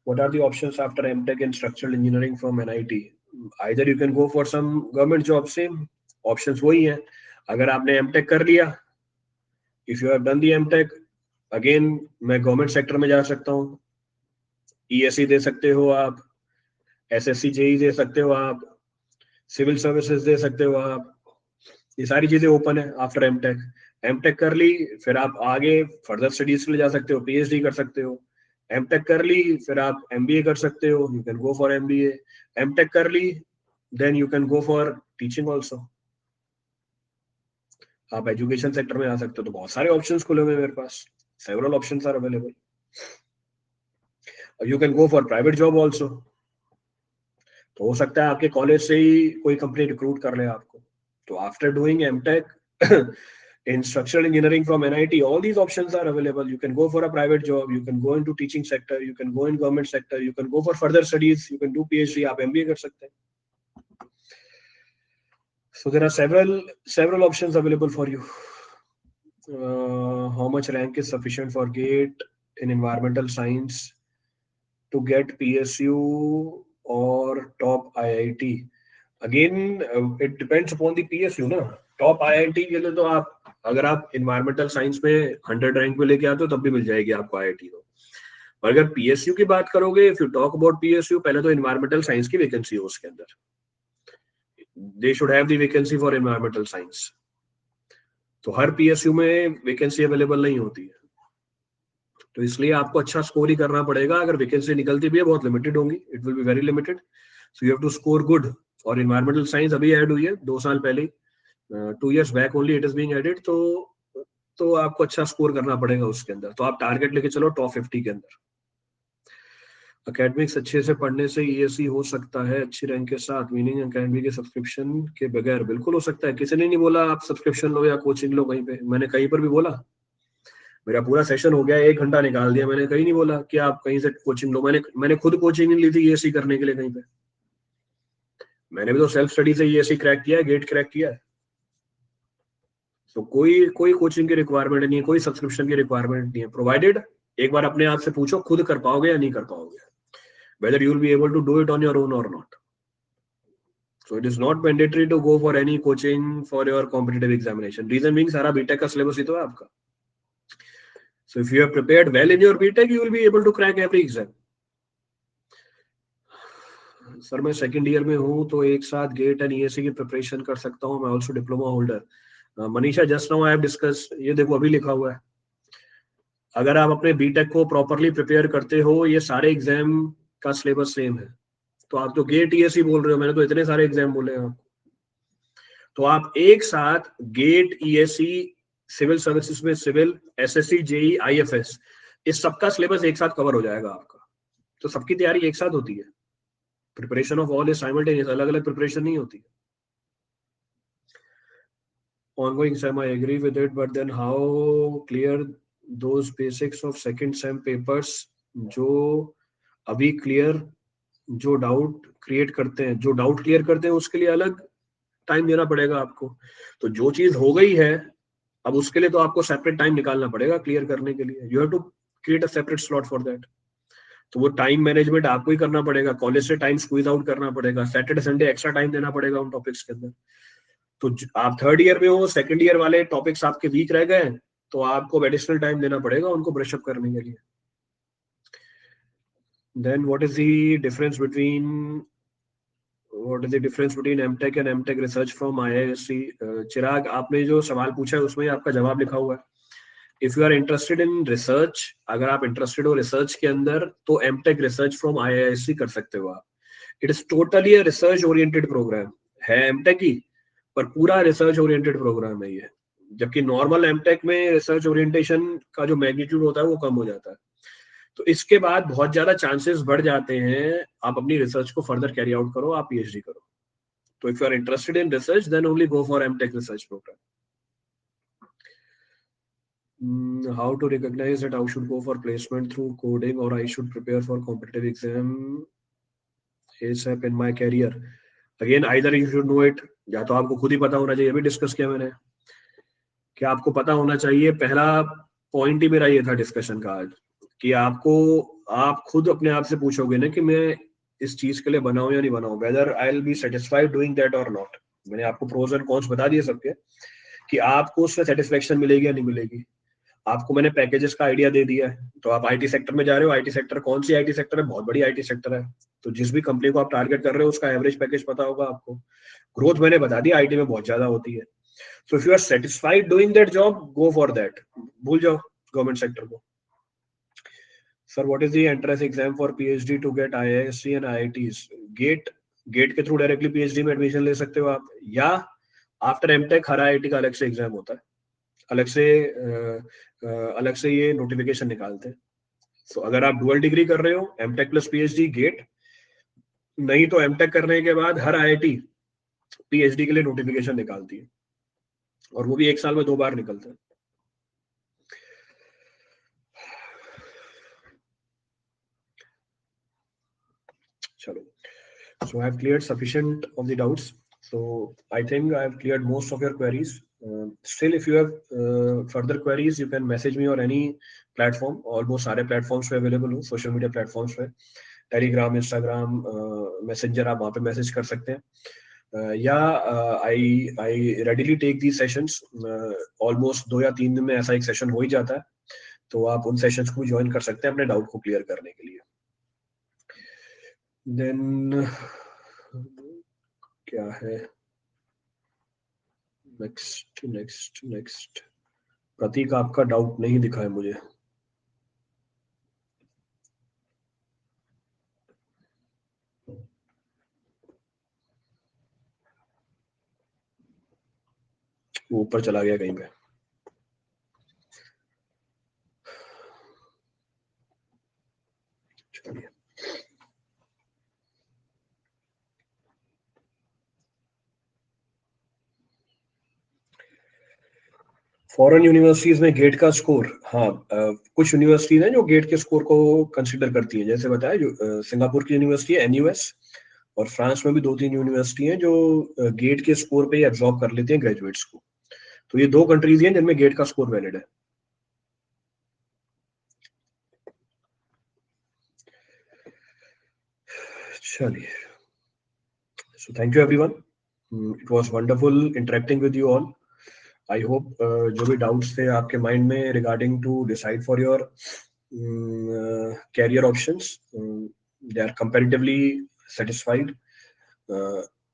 What are the options after MTech in structural engineering from NIT? Either you can go for some government job. Same options वही हैं. अगर आपने MTech कर लिया, if you have done the MTech, again मैं गवर्नमेंट सेक्टर में जा सकता हूँ. ESE दे सकते हो आप, SSC JEE दे सकते हो आप, सिविल सर्विसेज दे सकते हो आप. ये सारी चीजें ओपन है आफ्टर MTech. MTech कर ली, फिर आप आगे फर्दर स्टडीज के लिए जा सकते हो, PhD कर सकते हो. एमटेक कर ली, फिर आप एमबीए कर सकते हो, you can go for MBA. MTech कर ली, then you can go for teaching also. आप एजुकेशन सेक्टर में आ सकते हो. तो बहुत सारे ऑप्शंस खुले हुए मेरे पास, several options are available. You can go for private job also. तो हो सकता है आपके कॉलेज से ही कोई कंपनी रिक्रूट कर ले आपको. तो after doing MTech in structural engineering from NIT, all these options are available. You can go for a private job, you can go into teaching sector, you can go in government sector, you can go for further studies, you can do PhD, आप MBA कर सकते हैं. So there are several options available for you. How much rank is sufficient for GATE in environmental science to get PSU or top IIT? Again, it depends upon the PSU ना. Top IIT के लिए तो आप, अगर आप environmental science में 100 rank पे लेके आते हो तब भी मिल जाएगी आपको आईआईटी. तो और अगर पीएसयू की बात करोगे, if you talk about PSU, पहले तो इन्वायरमेंटल साइंस की वैकेंसी हो उसके अंदर. They should have the vacancy for environmental science. तो हर पीएसयू में वैकेंसी अवेलेबल नहीं होती है. तो इसलिए आपको अच्छा स्कोर ही करना पड़ेगा. अगर वैकेंसी निकलती भी है, बहुत लिमिटेड होंगी, it will be very limited. So you have to score good. और इन्वायरमेंटल साइंस अभी ऐड हुई है 2 साल पहले, 2 years back only it is being added. तो आपको अच्छा स्कोर करना पड़ेगा उसके अंदर. तो आप टारगेट लेके चलो टॉप 50 के अंदर. एकेडमिक्स अच्छे से पढ़ने से ईएससी हो सकता है अच्छी रैंक के साथ, मीनिंग एकेडमी के सब्सक्रिप्शन के बगैर? बिल्कुल हो सकता है. किसी ने नहीं बोला आप सब्सक्रिप्शन लो या कोचिंग लो कहीं पे. मैंने कहीं पर भी बोला? मेरा पूरा सेशन हो गया, 1 घंटा निकाल दिया, मैंने कहीं नहीं बोला कि आप कहीं से कोचिंग लो. मैंने खुद कोचिंग नहीं ली थी ईएससी करने के लिए कहीं पे. मैंने भी तो सेल्फ स्टडी से ईएससी क्रैक किया है, गेट क्रैक किया है. तो कोई कोचिंग की रिक्वायरमेंट नहीं है, कोई सब्सक्रिप्शन की रिक्वायरमेंट नहीं है, प्रोवाइडेड एक बार अपने आप से पूछो खुद कर पाओगे या नहीं कर पाओगे, whether you will be able to do it on your own or not. So it is not mandatory to go for any coaching for your competitive examination. Reason being, सारा बीटेक का सिलेबस ही तो है आपका. So if you have prepared well in your BTech, you will be able to crack every exam. Sir मैं second year में हूँ तो एक साथ गेट एंड ईएससी की प्रिपरेशन कर सकता हूँ. मैं also diploma holder. Manisha, just now I have discuss, ये देखो अभी लिखा हुआ है. अगर आप अपने बीटेक को प्रॉपरली प्रिपेयर करते हो, ये सारे एग्जाम का सिलेबस सेम है. तो आप तो गेट ईएससी बोल रहे हो, मैंने तो इतने सारे एग्जाम बोले हैं आपको. तो आप एक साथ गेट, ईएससी, सिविल सर्विसेज में सिविल, एसएससी, जेई, आईएफएस, इस सबका सिलेबस एक साथ कवर हो जाएगा आपका. तो सबकी तैयारी एक साथ होती है. Preparation of all is simultaneous, अलग अलग प्रिपरेशन नहीं होती. ongoing sem, I agree with it, but then how clear those basics of second sem papers जो अभी क्लियर, जो डाउट क्रिएट करते हैं, जो डाउट क्लियर करते हैं, उसके लिए अलग टाइम देना पड़ेगा आपको. तो जो चीज हो गई है अब उसके लिए तो आपको सेपरेट टाइम निकालना पड़ेगा क्लियर करने के लिए. You have to create a separate slot for that. तो वो टाइम मैनेजमेंट आपको ही करना पड़ेगा. कॉलेज से टाइम स्क्वीज आउट करना पड़ेगा. सैटरडे संडे एक्स्ट्रा टाइम देना पड़ेगा उन टॉपिक्स के अंदर. तो आप थर्ड ईयर में हो, सेकंड ईयर वाले टॉपिक्स आपके वीक रह गए, तो आपको एडिशनल टाइम देना पड़ेगा उनको ब्रश अप करने के लिए. Then what is the difference between MTech and MTech research from IISc? Chirag, आपने जो सवाल पूछा है उसमें आपका जवाब लिखा हुआ है. If you are interested in research, अगर आप इंटरेस्टेड हो रिसर्च के अंदर, तो एमटेक रिसर्च फ्रॉम आईआईएससी कर सकते हो आप. It is totally a research oriented program है एमटेक ही, पर पूरा रिसर्च ओरिएंटेड प्रोग्राम है ये. जबकि नॉर्मल एमटेक में रिसर्च ओरिएंटेशन का जो मैग्नीट्यूड होता है वो कम हो जाता है. तो इसके बाद बहुत ज्यादा चांसेस बढ़ जाते हैं आप अपनी रिसर्च को फर्दर कैरी आउट करो, आप पीएचडी करो. तो if you are interested in research, then only go for MTech research program. How to recognize that I should go for placement through coding or I should prepare for competitive exam ASAP in my career? Again, either you should know it, या तो आपको खुद ही पता होना चाहिए. अभी discuss किया मैंने कि आपको पता होना चाहिए. पहला पॉइंट ही मेरा ये था डिस्कशन का आज, कि आप खुद अपने आप से पूछोगे ना कि मैं इस चीज के लिए बनाऊं या नहीं बनाऊं, whether I will be satisfied doing that और नॉट. मैंने आपको प्रोज एंड कॉन्स बता दिए सबके, कि आपको उससे सेटिस्फेक्शन मिलेगी या नहीं मिलेगी. आपको मैंने पैकेजेस का आइडिया दे दिया है. तो आप आईटी सेक्टर में जा रहे हो. आईटी सेक्टर कौन सी आईटी सेक्टर है? बहुत बड़ी आईटी सेक्टर है. तो जिस भी कंपनी को आप टारगेट कर रहे हो उसका एवरेज पैकेज पता होगा आपको. ग्रोथ मैंने बता दिया आईटी में बहुत ज्यादा होती है. So if you are satisfied doing that job, go for that. भूल जाओ गवर्नमेंट सेक्टर को. Sir what is the entrance exam for PhD to get IISc and IITs? GATE के थ्रू डायरेक्टली पीएचडी में एडमिशन ले सकते हो आप, या आफ्टर एमटेक हर आईआईटी का अलग से एग्जाम होता है, अलग से ये नोटिफिकेशन निकालते हैं. सो अगर आप डुअल डिग्री कर रहे हो, एमटेक प्लस पीएचडी गेट, नहीं तो एमटेक करने के बाद हर आईआईटी पीएचडी के लिए नोटिफिकेशन निकालती है, और वो भी एक साल में 2 बार निकलता है. चलो, so I have cleared sufficient of the doubts. So I think I have cleared most of your queries. Still, if you have further queries, you can message me on any platform. Almost सारे platforms पे available हूँ, social media platforms पे, Telegram, Instagram, Messenger, आप वहाँ पे message कर सकते हैं. या I readily take these sessions. Almost 2 या 3 दिन में ऐसा एक सेशन हो ही जाता है, तो आप उन सेशंस को ज्वाइन कर सकते हैं अपने डाउट को क्लियर करने के लिए. देन क्या है नेक्स्ट. प्रतीक, आपका डाउट नहीं दिखा है मुझे. वो ऊपर चला गया कहीं पे. चलिए, फॉरेन यूनिवर्सिटीज में गेट का स्कोर, हाँ, कुछ यूनिवर्सिटीज हैं जो गेट के स्कोर को कंसिडर करती है. जैसे बताया, जो सिंगापुर की यूनिवर्सिटी है एनयूएस, और फ्रांस में भी 2-3 यूनिवर्सिटी हैं जो गेट के स्कोर पे ही एब्जॉर्ब कर लेते हैं ग्रेजुएट्स को. तो ये 2 कंट्रीज हैं जिनमें गेट का स्कोर वैलिड है. चलिए, so thank you everyone. It was wonderful interacting with you all. I hope जो भी doubts थे आपके mind में regarding to decide for your career options, they are comparatively satisfied.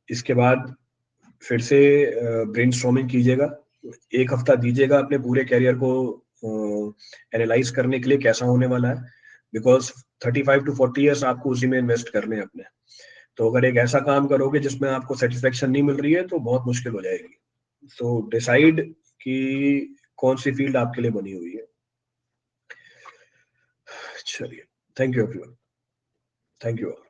इसके बाद फिर से ब्रेनस्टॉर्मिंग कीजिएगा, एक हफ्ता दीजिएगा अपने पूरे कैरियर को एनालाइज करने के लिए कैसा होने वाला है, बिकॉज 35 to 40 ईयर्स आपको उसी में इन्वेस्ट करने हैं अपने। तो अगर एक ऐसा काम करोगे जिसमें आपको सेटिस्फेक्शन नहीं मिल रही है तो बहुत मुश्किल हो जाएगी। सो डिसाइड कि कौन सी फील्ड आपके लिए बनी हुई है। चलिए, thank you everyone, thank you all.